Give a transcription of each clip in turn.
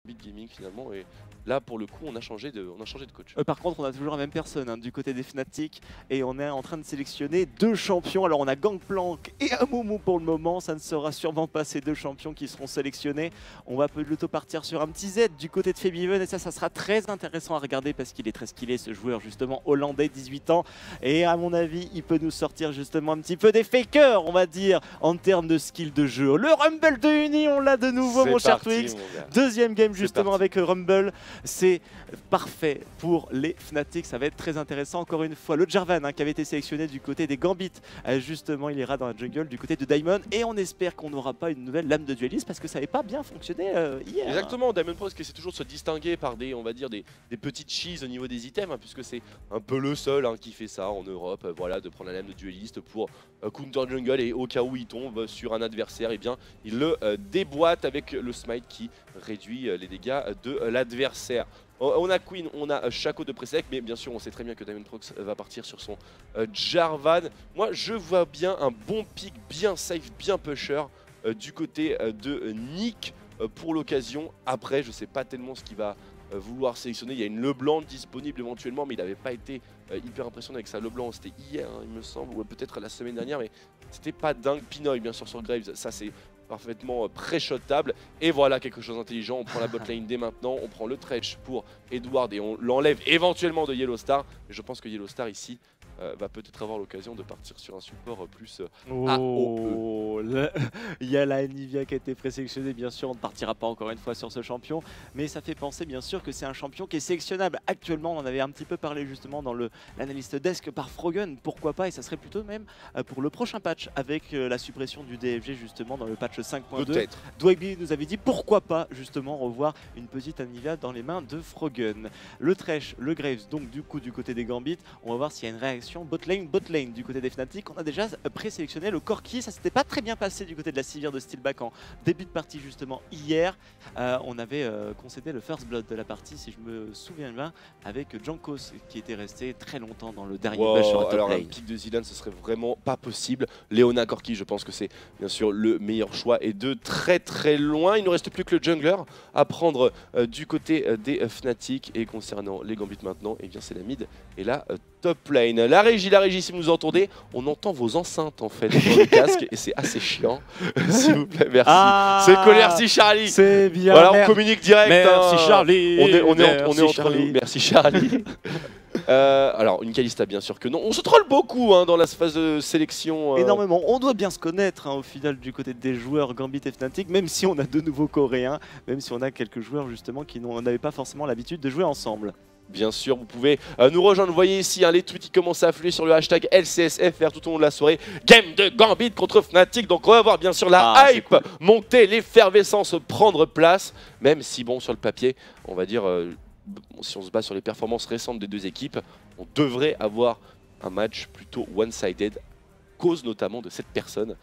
Bit Gaming finalement, et là pour le coup on a changé de coach. Par contre, on a toujours la même personne du côté des Fnatic et on est en train de sélectionner deux champions. Alors on a Gangplank et Amumu pour le moment, ça ne sera sûrement pas ces deux champions qui seront sélectionnés. On va plutôt partir sur un petit Z du côté de Febiven et ça sera très intéressant à regarder parce qu'il est très skillé ce joueur justement hollandais, 18 ans. Et à mon avis, il peut nous sortir justement un petit peu des fakers, on va dire, en termes de skill de jeu. Le Rumble de Uni, on l'a de nouveau mon cher Twix. Deuxième game justement avec Rumble. C'est parfait pour les Fnatic, ça va être très intéressant. Encore une fois, le Jarvan qui avait été sélectionné du côté des Gambit, justement il ira dans la jungle du côté de Diamond et on espère qu'on n'aura pas une nouvelle lame de dueliste parce que ça n'avait pas bien fonctionné hier. Exactement, Diamond Pro essaie toujours de se distinguer par des, on va dire, des petites cheese au niveau des items, puisque c'est un peu le seul qui fait ça en Europe, voilà, de prendre la lame de dueliste pour counter jungle et au cas où il tombe sur un adversaire, et bien il le déboîte avec le smite qui réduit les dégâts de l'adversaire. On a Queen, on a Shaco de Presec, mais bien sûr on sait très bien que Diamond Prox va partir sur son Jarvan. Moi je vois bien un bon pick, bien safe, bien pusher du côté de Nick pour l'occasion. Après je sais pas tellement ce qu'il va vouloir sélectionner. Il y a une LeBlanc disponible éventuellement, mais il n'avait pas été hyper impressionnant avec sa LeBlanc. C'était hier il me semble, ou peut-être la semaine dernière, mais c'était pas dingue. Pinoy bien sûr sur Graves, ça c'est parfaitement pré-shotable. Et voilà quelque chose d'intelligent, on prend la botlane dès maintenant, on prend le Tretch pour Edward et on l'enlève éventuellement de Yellow Star. Et je pense que Yellow Star ici va peut-être avoir l'occasion de partir sur un support plus AOE. Il y a la Nivea qui a été présélectionnée, bien sûr, on ne partira pas encore une fois sur ce champion, mais ça fait penser bien sûr que c'est un champion qui est sélectionnable. Actuellement, on en avait un petit peu parlé justement dans l'analyste desk par Frogen, pourquoi pas, et ça serait plutôt même pour le prochain patch avec la suppression du DFG justement dans le patch 5.2. Peut-être. Dwagby nous avait dit pourquoi pas justement revoir une petite Nivea dans les mains de Frogen. Le Thresh, le Graves, donc du coup du côté des Gambit, on va voir s'il y a une réaction botlane du côté des Fnatic. On a déjà présélectionné le Corki, ça s'était pas très bien passé du côté de la Sivir de Steelback en début de partie justement hier. On avait concédé le first blood de la partie si je me souviens bien avec Jankos qui était resté très longtemps dans le dernier bush sur la top alors lane. un pick de Zilan ce serait vraiment pas possible. Leona Corki je pense que c'est bien sûr le meilleur choix et de très très loin. Il ne reste plus que le jungler à prendre du côté des Fnatic, et concernant les Gambit maintenant, et bien c'est la mid et la top lane. La régie, si vous nous entendez, on entend vos enceintes en fait dans le casque et c'est assez chiant. S'il vous plaît, merci. C'est colère, si Charlie. C'est bien. Voilà, on communique direct. Merci Charlie. On est entre nous. Merci Charlie. Alors une Kalista bien sûr que non. On se troll beaucoup dans la phase de sélection. Énormément. On doit bien se connaître au final du côté des joueurs Gambit et Fnatic, même si on a de nouveaux Coréens, même si on a quelques joueurs justement qui n'avaient pas forcément l'habitude de jouer ensemble. Bien sûr, vous pouvez nous rejoindre. Vous voyez ici les tweets qui commencent à affluer sur le hashtag LCSFR tout au long de la soirée. Game de Gambit contre Fnatic. Donc on va voir bien sûr la hype cool. Monter, l'effervescence prendre place. Même si bon, sur le papier, on va dire, si on se base sur les performances récentes des deux équipes, on devrait avoir un match plutôt one-sided. Cause notamment de cette personne,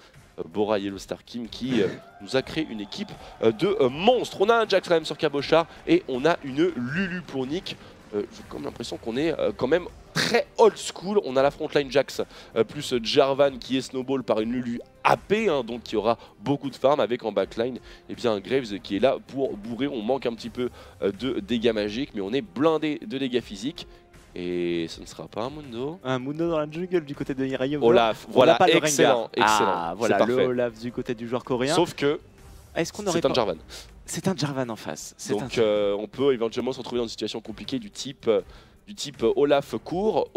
Bora Yellow Star Kim, qui nous a créé une équipe de monstres. On a un Jax sur Cabochard et on a une Lulu pour Nick. J'ai comme l'impression qu'on est quand même très old school. On a la frontline Jax plus Jarvan qui est snowball par une Lulu AP, donc qui aura beaucoup de farm, avec en backline et bien un Graves qui est là pour bourrer. On manque un petit peu de dégâts magiques, mais on est blindé de dégâts physiques. Et ce ne sera pas un Mundo. Un Mundo dans la jungle du côté de Nirayo. Olaf, voilà, excellent. Voilà, le Olaf du côté du joueur coréen. Sauf que c'est un Jarvan. C'est un Jarvan en face. Donc on peut éventuellement se retrouver dans une situation compliquée du type Olaf court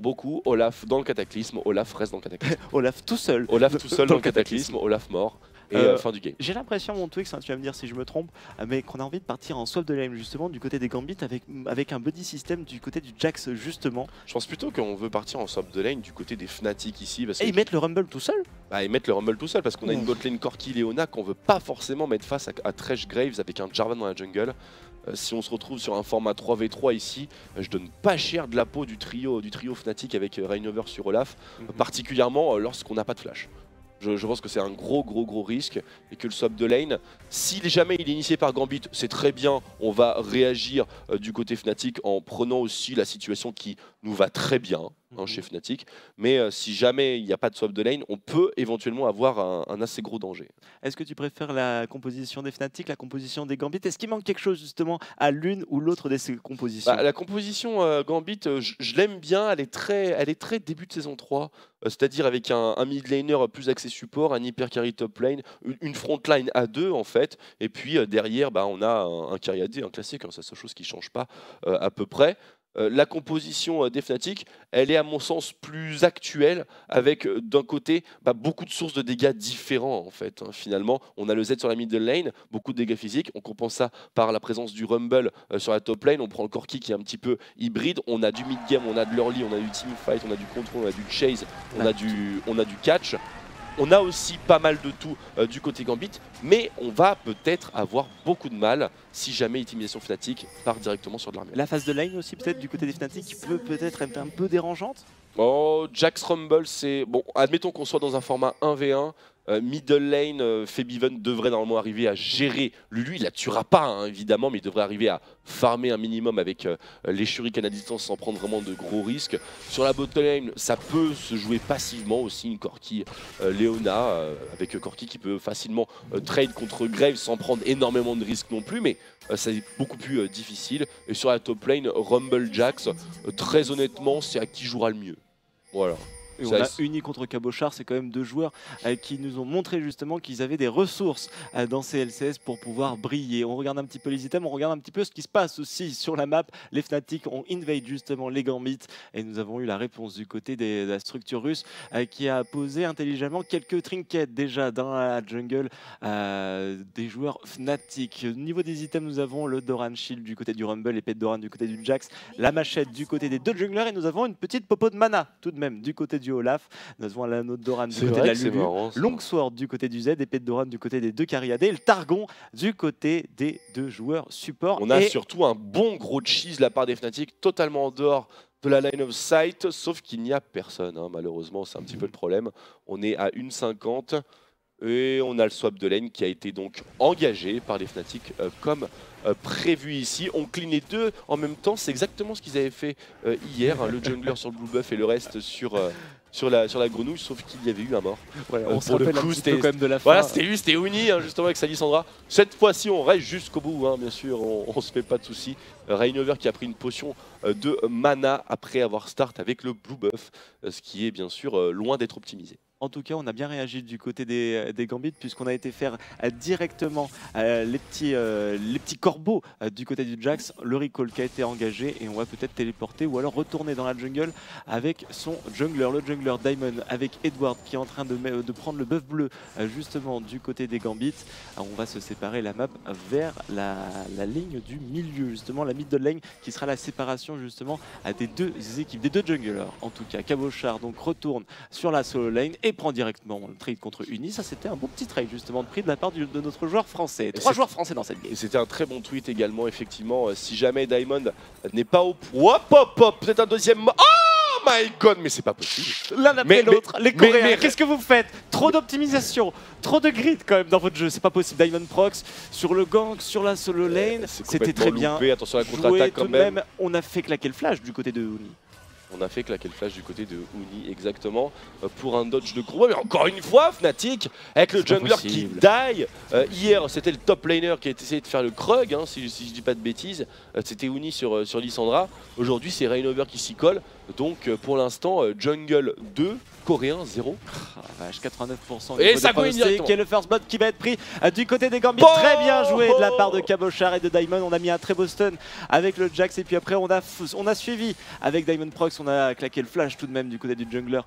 beaucoup, Olaf dans le cataclysme, Olaf reste dans le cataclysme. Olaf tout seul. Olaf tout seul dans le cataclysme, Olaf mort. Et fin du game. J'ai l'impression, mon Twix, tu vas me dire si je me trompe, mais qu'on a envie de partir en swap de lane justement du côté des Gambit avec un buddy system du côté du Jax justement. Je pense plutôt qu'on veut partir en swap de lane du côté des Fnatic ici. Parce et ils mettent le Rumble tout seul. Bah, ils mettent le Rumble tout seul parce qu'on a une botlane Corki Leona qu'on veut pas forcément mettre face à Thresh Graves avec un Jarvan dans la jungle. Si on se retrouve sur un format 3v3 ici, je donne pas cher de la peau du trio Fnatic avec Reignover sur Olaf, particulièrement lorsqu'on n'a pas de flash. Je pense que c'est un gros risque et que le swap de lane, si jamais il est initié par Gambit, c'est très bien, on va réagir du côté Fnatic en prenant aussi la situation qui nous va très bien. chez Fnatic. Mais si jamais il n'y a pas de swap de lane, on peut éventuellement avoir un assez gros danger. Est-ce que tu préfères la composition des Fnatic, la composition des Gambit? Est-ce qu'il manque quelque chose justement à l'une ou l'autre de ces compositions? La composition Gambit, je l'aime bien, elle est très début de saison 3, c'est-à-dire avec un mid laner plus axé support, un hyper carry top lane, une front line à 2 en fait, et puis derrière on a un carry AD, un classique, hein, c'est la seule chose qui ne change pas à peu près. La composition des Fnatic, elle est à mon sens plus actuelle, avec d'un côté beaucoup de sources de dégâts différents en fait. Hein. Finalement, on a le Z sur la middle lane, beaucoup de dégâts physiques, on compense ça par la présence du Rumble sur la top lane, on prend le Corki qui est un petit peu hybride, on a du mid game, on a de l'early, on a du teamfight, on a du control, on a du chase, on a du catch. On a aussi pas mal de tout du côté Gambit, mais on va peut-être avoir beaucoup de mal si jamais l'utilisation Fnatic part directement sur de l'armée. La phase de lane aussi peut-être du côté des Fnatic qui peut peut-être être un peu dérangeante. Oh, Jax Rumble, c'est... Bon, admettons qu'on soit dans un format 1v1, middle lane, Febiven devrait normalement arriver à gérer Lulu. Il la tuera pas, hein, évidemment, mais il devrait arriver à farmer un minimum avec les shurikens à distance sans prendre vraiment de gros risques. Sur la bot lane, ça peut se jouer passivement aussi, une Corki Leona, avec Corki qui peut facilement trade contre Graves sans prendre énormément de risques non plus, mais c'est beaucoup plus difficile. Et sur la top lane, Rumble Jax, très honnêtement, c'est à qui jouera le mieux. Voilà. Et on a Uni contre Cabochard, c'est quand même deux joueurs qui nous ont montré justement qu'ils avaient des ressources dans ces LCS pour pouvoir briller. On regarde un petit peu les items, on regarde un petit peu ce qui se passe aussi sur la map. Les Fnatic ont invade justement les Gambit et nous avons eu la réponse du côté de la structure russe qui a posé intelligemment quelques trinkets déjà dans la jungle des joueurs Fnatic. Au niveau des items, nous avons le Doran Shield du côté du Rumble, l'épée de Doran du côté du Jax, la machette du côté des deux junglers et nous avons une petite popo de mana tout de même du côté du Olaf. Nous avons l'anneau de Doran du côté de la Lulu, Longsword du côté du Z, épée de Doran du côté des deux Cariadés, et le Targon du côté des deux joueurs support. On a surtout un bon gros cheese de la part des Fnatic, totalement en dehors de la line of sight, sauf qu'il n'y a personne, hein. Malheureusement c'est un petit peu le problème. On est à 1,50 et on a le swap de lane qui a été donc engagé par les Fnatic comme prévu ici. On clean les deux en même temps, c'est exactement ce qu'ils avaient fait hier, hein, le jungler sur le blue buff et le reste sur la grenouille, sauf qu'il y avait eu un mort. Ouais, on se rappelle un petit peu quand même de la fin. Voilà, c'était Uni, hein, justement avec Salissandra. Cette fois-ci, on reste jusqu'au bout, hein, bien sûr, on se fait pas de soucis. Reignover qui a pris une potion de mana après avoir start avec le blue buff, ce qui est bien sûr loin d'être optimisé. En tout cas, on a bien réagi du côté des Gambit puisqu'on a été faire directement les petits corbeaux du côté du Jax. Le recall qui a été engagé et on va peut-être téléporter ou alors retourner dans la jungle avec son jungler, le jungler Diamond avec Edward qui est en train de prendre le buff bleu justement du côté des Gambit. Alors, on va se séparer la map vers la ligne du milieu, justement la middle lane qui sera la séparation justement des deux équipes, des deux junglers. En tout cas, Cabochard donc retourne sur la solo lane et prend directement le trade contre Uni. Ça, c'était un bon petit trade justement de prix de la part de notre joueur français. 3 joueurs français dans cette game. C'était un très bon tweet également, effectivement. Si jamais Diamond n'est pas au point, hop, peut-être un deuxième. Oh my god, mais c'est pas possible. L'un après l'autre, les Coréens. Qu'est-ce que vous faites? Trop d'optimisation, trop de grid quand même dans votre jeu. C'est pas possible. Diamond Prox sur le gank, sur la solo lane, c'était très bien. Attention à la contre-attaque quand même. On a fait claquer le flash du côté de Uni. On a fait claquer le flash du côté de Uni exactement pour un dodge de combat. Mais encore une fois, Fnatic avec le jungler qui die. Hier, c'était le top laner qui a essayé de faire le Krug, hein, si je dis pas de bêtises. C'était Uni sur Lissandra. Aujourd'hui, c'est Reignover qui s'y colle. Donc pour l'instant, jungle 2, coréen 0. Vache, 89%. Et ça coïncide directement. Qui est le first blood qui va être pris du côté des Gambit. Très bien joué de la part de Cabochard et de Diamond. On a mis un très beau stun avec le Jax. Et puis après, on a suivi avec Diamond Prox. On a claqué le flash tout de même du côté du jungler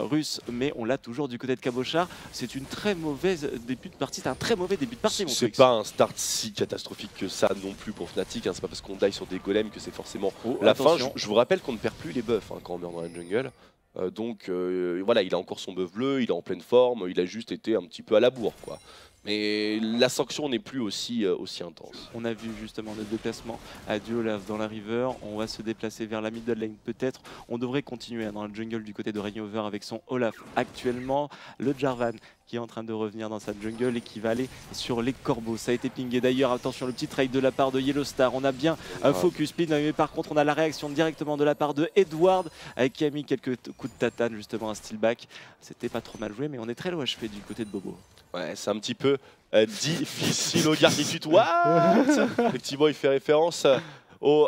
russe. Mais on l'a toujours du côté de Cabochard. C'est une très mauvaise début de partie. C'est un très mauvais début de partie. C'est pas un start si catastrophique que ça non plus pour Fnatic. Hein. C'est pas parce qu'on die sur des golems que c'est forcément la fin. Je vous rappelle qu'on ne perd plus les buffs, hein, quand on meurt dans la jungle. Donc voilà, il a encore son buff bleu, il est en pleine forme, il a juste été un petit peu à la bourre, quoi. Mais la sanction n'est plus aussi intense. On a vu justement le déplacement du Olaf dans la river. On va se déplacer vers la middle lane peut-être. On devrait continuer dans la jungle du côté de Reignover avec son Olaf actuellement. Le Jarvan qui est en train de revenir dans sa jungle et qui va aller sur les corbeaux. Ça a été pingé d'ailleurs, attention le petit trade de la part de Yellowstar, on a bien un focus speed, mais par contre on a la réaction directement de la part de Edward qui a mis quelques coups de tatane justement à Steelback. C'était pas trop mal joué, mais on est très low HP du côté de Bobo. Ouais, c'est un petit peu difficile au Gargitude. What Effectivement, il fait référence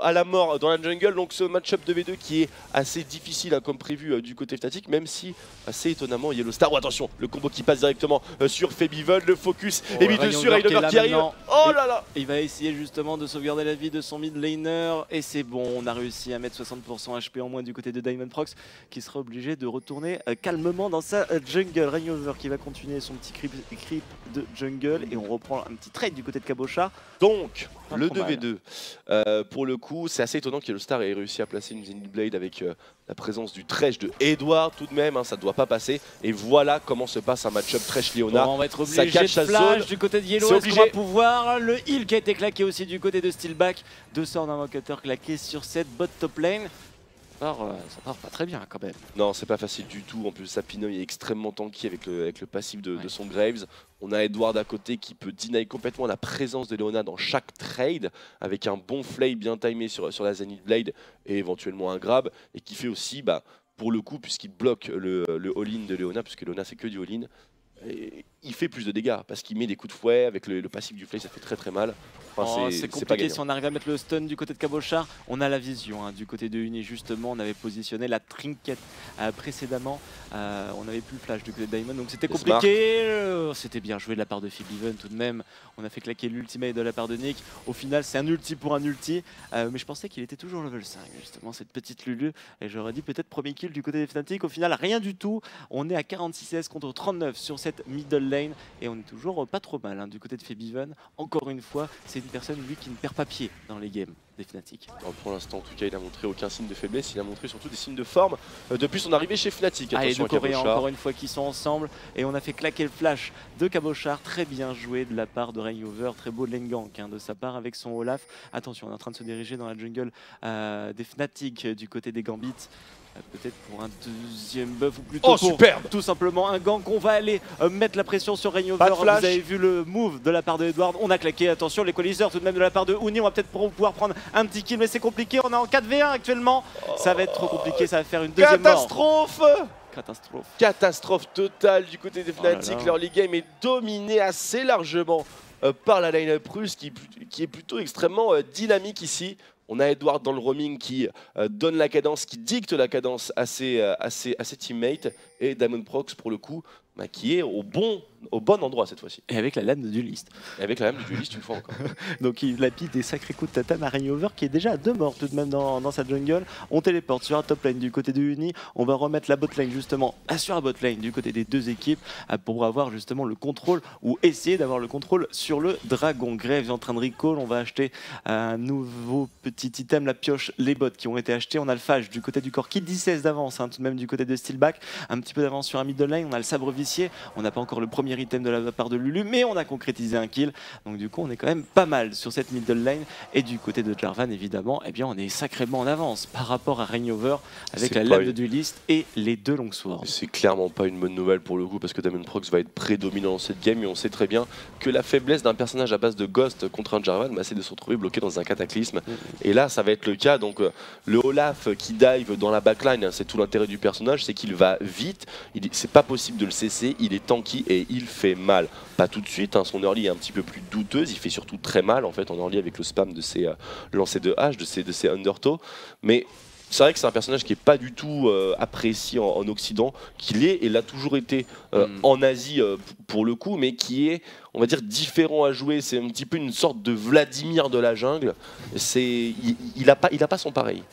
à la mort dans la jungle. Donc ce match-up de V2 qui est assez difficile comme prévu du côté Fnatic, même si assez étonnamment Yellowstar. Oh, attention, le combo qui passe directement sur Febiven, le focus est mis dessus, Rainover qui arrive. Oh là là. Il va essayer justement de sauvegarder la vie de son mid laner et c'est bon, on a réussi à mettre 60% HP en moins du côté de Diamondprox qui sera obligé de retourner calmement dans sa jungle. Rainover qui va continuer son petit creep de jungle et on reprend un petit trade du côté de Cabochard. Donc le 2v2 pour le coup, c'est assez étonnant que Yellowstar ait réussi à placer une Zenith Blade avec la présence du Thresh de Edward tout de même, hein, ça ne doit pas passer. Et voilà comment se passe un match-up Thresh-Léona. On va être obligé de flash du côté de Yellow, est-ce qu'on va pouvoir le heal qui a été claqué aussi du côté de Steelback. 2 sorts d'invocateur claqués sur cette bot top lane. Ça part pas très bien quand même. Non, c'est pas facile du tout. En plus, Sapinoy est extrêmement tanky avec le passif de son Graves. On a Edward à côté qui peut deny complètement la présence de Léona dans chaque trade avec un bon flay bien timé sur la Zenith Blade et éventuellement un grab. Et qui fait aussi, pour le coup, puisqu'il bloque le all-in de Léona, puisque Léona c'est que du all-in, il fait plus de dégâts parce qu'il met des coups de fouet avec le passif du flay, ça fait très mal. Enfin, c'est compliqué si on arrive à mettre le stun du côté de Cabochard. On a la vision du côté de Uni justement, on avait positionné la trinket précédemment, on n'avait plus le flash du côté de Diamond donc c'était compliqué. C'était bien joué de la part de Febiven tout de même, on a fait claquer l'ultimate de la part de Nick. Au final c'est un ulti pour un ulti, mais je pensais qu'il était toujours level 5 justement cette petite Lulu et j'aurais dit peut-être premier kill du côté des Fnatic. Au final rien du tout, on est à 46 S contre 39 sur cette middle lane et on est toujours pas trop mal du côté de Febiven. Encore une fois c'est une personne lui qui ne perd pas pied dans les games des Fnatic. Alors pour l'instant en tout cas il a montré aucun signe de faiblesse, il a montré surtout des signes de forme depuis son arrivée chez Fnatic. Et deux Coréens encore une fois qui sont ensemble et on a fait claquer le flash de Cabochard, très bien joué de la part de Rainover, très beau lane gank de sa part avec son Olaf. Attention, on est en train de se diriger dans la jungle des Fnatic du côté des Gambits. Peut-être pour un deuxième buff ou plutôt pour tout simplement un gank. On va aller mettre la pression sur Rainover. Vous avez vu le move de la part de Edward. On a claqué, attention l'équaliseur tout de même de la part de Uni. On va peut-être pouvoir prendre un petit kill mais c'est compliqué. On est en 4v1 actuellement. Ça va être trop compliqué, ça va faire une deuxième Catastrophe totale du côté des Fnatic. Leur league game est dominé assez largement par la line-up russe qui est plutôt extrêmement dynamique ici. On a Edward dans le roaming qui donne la cadence, qui dicte la cadence à ses teammates. Et Diamondprox pour le coup, qui est au bon endroit cette fois-ci. Et avec la lame de dueliste. Et avec la lame de dueliste une fois encore. Donc il lapide des sacrés coups de tatane à Rainover qui est déjà à 2 morts tout de même dans sa jungle. On téléporte sur la top lane du côté de Uni. On va remettre la bot lane justement sur la bot lane du côté des deux équipes pour avoir justement le contrôle ou essayer d'avoir le contrôle sur le dragon. Graves en train de recall. On va acheter un nouveau petit item, la pioche, les bots qui ont été achetés. On a le Phage du côté du corps qui 16 d'avance tout de même du côté de Steelback. Un petit peu d'avance sur un middle lane. On a le sabre vicié. On n'a pas encore le premier item de la part de Lulu, mais on a concrétisé un kill. Donc du coup, on est quand même pas mal sur cette middle lane. Et du côté de Jarvan, évidemment, eh bien, on est sacrément en avance par rapport à Rainover avec la lame de dueliste et les 2 longswords. C'est clairement pas une bonne nouvelle pour le coup parce que Diamondprox va être prédominant dans cette game et on sait très bien que la faiblesse d'un personnage à base de Ghost contre un Jarvan, c'est de se retrouver bloqué dans un cataclysme. Et là, ça va être le cas. Donc le Olaf qui dive dans la backline, c'est tout l'intérêt du personnage, c'est qu'il va vite. C'est pas possible de le cesser. Il est tanky et il fait mal. Pas tout de suite, son early est un petit peu plus douteuse, il fait surtout très mal en fait en early avec le spam de ses lancers de hache, de ses undertow. Mais c'est vrai que c'est un personnage qui n'est pas du tout apprécié en Occident, qu'il est et l'a toujours été en Asie pour le coup, mais qui est, on va dire, différent à jouer. C'est un petit peu une sorte de Vladimir de la jungle. Il a pas son pareil,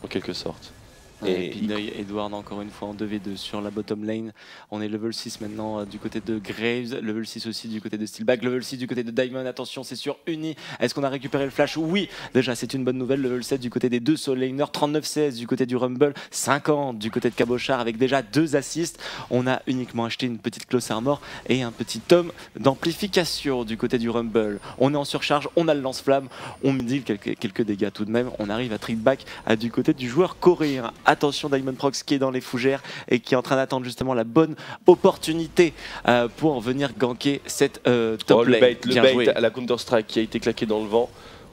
en quelque sorte. Et Pinoy, Edward encore une fois en 2v2 sur la bottom lane. On est level 6 maintenant du côté de Graves, level 6 aussi du côté de Steelback, level 6 du côté de Diamond. Attention, c'est sur Uni. Est-ce qu'on a récupéré le flash? Oui, déjà c'est une bonne nouvelle. Level 7 du côté des 2 soul laners, 39 CS du côté du Rumble, 50 du côté de Cabochard avec déjà 2 assists. On a uniquement acheté une petite close armor et un petit tome d'amplification du côté du Rumble. On est en surcharge, on a le lance-flamme, on me dit quelques dégâts tout de même. On arrive à trick back du côté du joueur coréen. Attention Diamond Prox qui est dans les fougères et qui est en train d'attendre justement la bonne opportunité pour venir ganker cette top lane. Le bait à la Counter-Strike qui a été claqué dans le vent.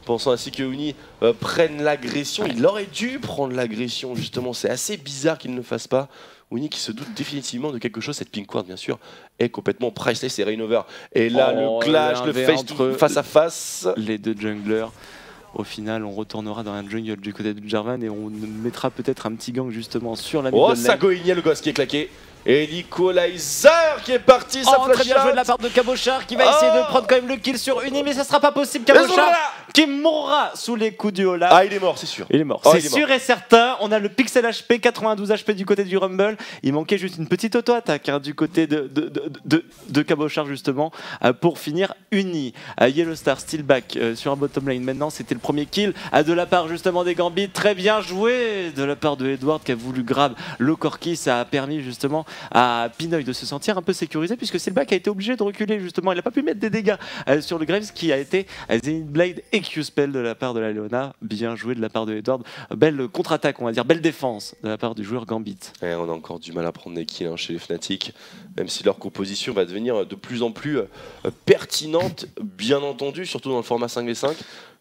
Pensant ainsi que Uni prenne l'agression, il aurait dû prendre l'agression justement, c'est assez bizarre qu'il ne le fasse pas. Uni qui se doute définitivement de quelque chose, cette Pink Ward bien sûr est complètement priceless et Rainover. Et là le clash, le face à face. Les deux junglers. Au final, on retournera dans un jungle du côté de Jarvan et on mettra peut-être un petit gang justement sur la middle lane. Sago Ignia, le gosse qui est claqué. Et l'Equalizer qui est parti, ça flash très bien joué de la part de Cabochard qui va essayer de prendre quand même le kill sur Uni, mais ça sera pas possible. Cabochard qui mourra sous les coups du Olaf. Ah, il est mort, c'est sûr. Il est mort, c'est sûr et certain. On a le pixel HP, 92 HP du côté du Rumble. Il manquait juste une petite auto-attaque du côté de Cabochard justement pour finir Uni. Yellow Star still back sur un bottom lane maintenant. C'était le premier kill de la part justement des Gambits. Très bien joué de la part de Edward qui a voulu grab le Corki. Ça a permis justement à Pinoy de se sentir un peu sécurisé puisque Silback a été obligé de reculer justement. Il n'a pas pu mettre des dégâts sur le Graves qui a été Zenith Blade et Q-Spell de la part de la Leona. Bien joué de la part de Edward. Belle contre-attaque, on va dire, belle défense de la part du joueur Gambit. Et on a encore du mal à prendre des kills chez les Fnatic, même si leur composition va devenir de plus en plus pertinente, bien entendu, surtout dans le format 5v5.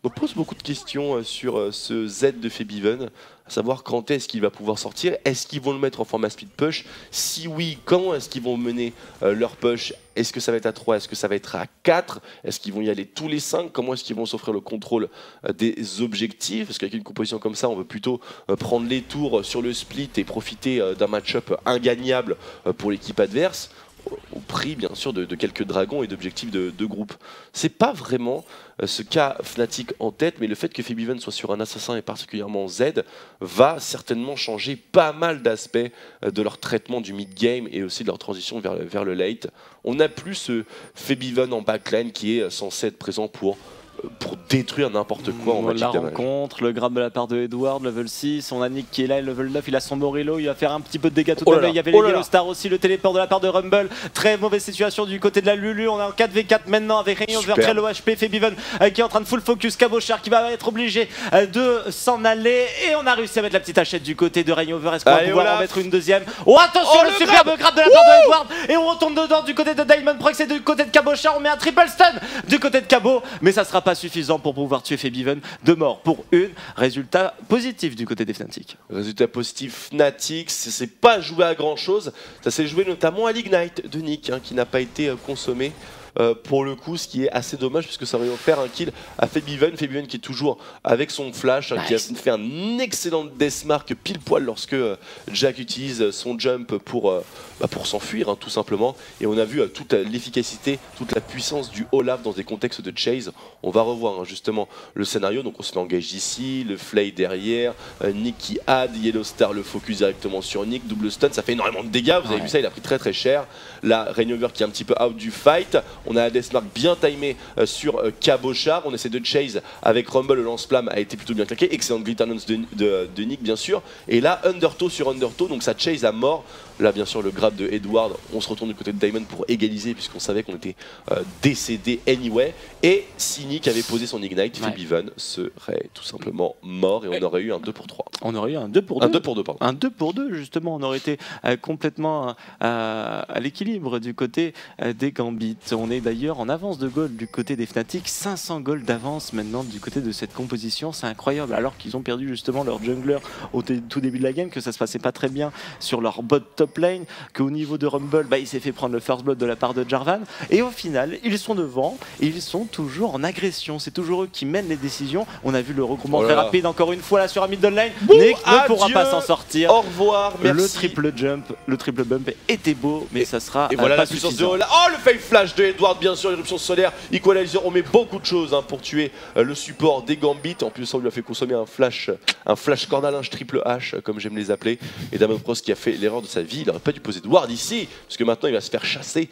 On pose beaucoup de questions sur ce Z de Febiven, à savoir quand est-ce qu'il va pouvoir sortir, est-ce qu'ils vont le mettre en format speed push, si oui, quand est-ce qu'ils vont mener leur push, est-ce que ça va être à 3, est-ce que ça va être à 4, est-ce qu'ils vont y aller tous les 5, comment est-ce qu'ils vont s'offrir le contrôle des objectifs, parce qu'avec une composition comme ça, on veut plutôt prendre les tours sur le split et profiter d'un match-up ingagnable pour l'équipe adverse, au prix bien sûr de quelques dragons et d'objectifs de groupe. C'est pas vraiment ce qu'a Fnatic en tête, mais le fait que Febiven soit sur un assassin et particulièrement Z va certainement changer pas mal d'aspects de leur traitement du mid-game et aussi de leur transition vers le late. On n'a plus ce Febiven en backline qui est censé être présent pour détruire n'importe quoi en Magic Damage. La rencontre, le grab de la part de Edward, level 6, on a Nick qui est là, level 9, il a son Morello, il va faire un petit peu de dégâts tout de même, il y avait les Yellow Star aussi, le téléport de la part de Rumble, très mauvaise situation du côté de la Lulu, on est en 4v4 maintenant avec Rainover, très low HP, Febiven qui est en train de full focus, Cabochard qui va être obligé de s'en aller, et on a réussi à mettre la petite hachette du côté de Rainover, est-ce qu'on va pouvoir en mettre une deuxième? Oh attention, le superbe grab de la part de Edward, et on retourne dedans du côté de Diamond Prox et du côté de Cabochard, on met un triple stun du côté de Cabo, mais ça sera pas suffisant pour pouvoir tuer Febiven. 2 morts pour une. Résultat positif du côté des Fnatic. Résultat positif Fnatic, c'est pas joué à grand chose. Ça s'est joué notamment à l'Ignite de Nick qui n'a pas été consommé. Pour le coup, ce qui est assez dommage puisque ça aurait offert un kill à Febiven. Febiven qui est toujours avec son flash, qui a fait un excellent deathmark pile poil lorsque Jack utilise son jump pour s'enfuir tout simplement. Et on a vu toute l'efficacité, toute la puissance du Olaf dans des contextes de chase. On va revoir justement le scénario. Donc on se fait engage ici, le Flay derrière, Nick qui add, Yellow Star le focus directement sur Nick, double stun, ça fait énormément de dégâts. Vous avez vu ça, il a pris très cher. Là, Rainover qui est un petit peu out du fight. On a un deathmark bien timé sur Cabochard. On essaie de chase avec Rumble. Le lance-flamme a été plutôt bien claqué. Excellente Glitterance de Nick, bien sûr. Et là, Undertow sur Undertow. Donc ça chase à mort. Là, bien sûr, le grab de Edward. On se retourne du côté de Diamond pour égaliser, puisqu'on savait qu'on était décédé anyway. Et si Nick avait posé son Ignite, Febiven serait tout simplement mort. Et on aurait eu un 2 pour 3. On aurait eu un 2 pour 2. Un 2 pour 2, pardon. Un 2 pour 2, justement. On aurait été complètement à l'équilibre du côté des Gambits. On est d'ailleurs en avance de gold du côté des Fnatic. 500 gold d'avance maintenant du côté de cette composition. C'est incroyable. Alors qu'ils ont perdu justement leur jungler au tout début de la game, que ça se passait pas très bien sur leur bot top lane, qu'au niveau de Rumble, il s'est fait prendre le first blood de la part de Jarvan. Et au final, ils sont devant et ils sont toujours en agression. C'est toujours eux qui mènent les décisions. On a vu le regroupement très rapide encore une fois là sur un middle lane. Nick ne pourra pas s'en sortir. Au revoir, merci. Le triple jump, le triple bump était beau, mais ça sera et voilà pas la puissance suffisant. de oh le fake flash de Edward, bien sûr, l'éruption solaire, Equalizer, on met beaucoup de choses pour tuer le support des Gambits. En plus, on lui a fait consommer un flash cordalinge triple H, comme j'aime les appeler. Et Diamond Prox qui a fait l'erreur de sa vie, il n'aurait pas dû poser de ward ici, parce que maintenant il va se faire chasser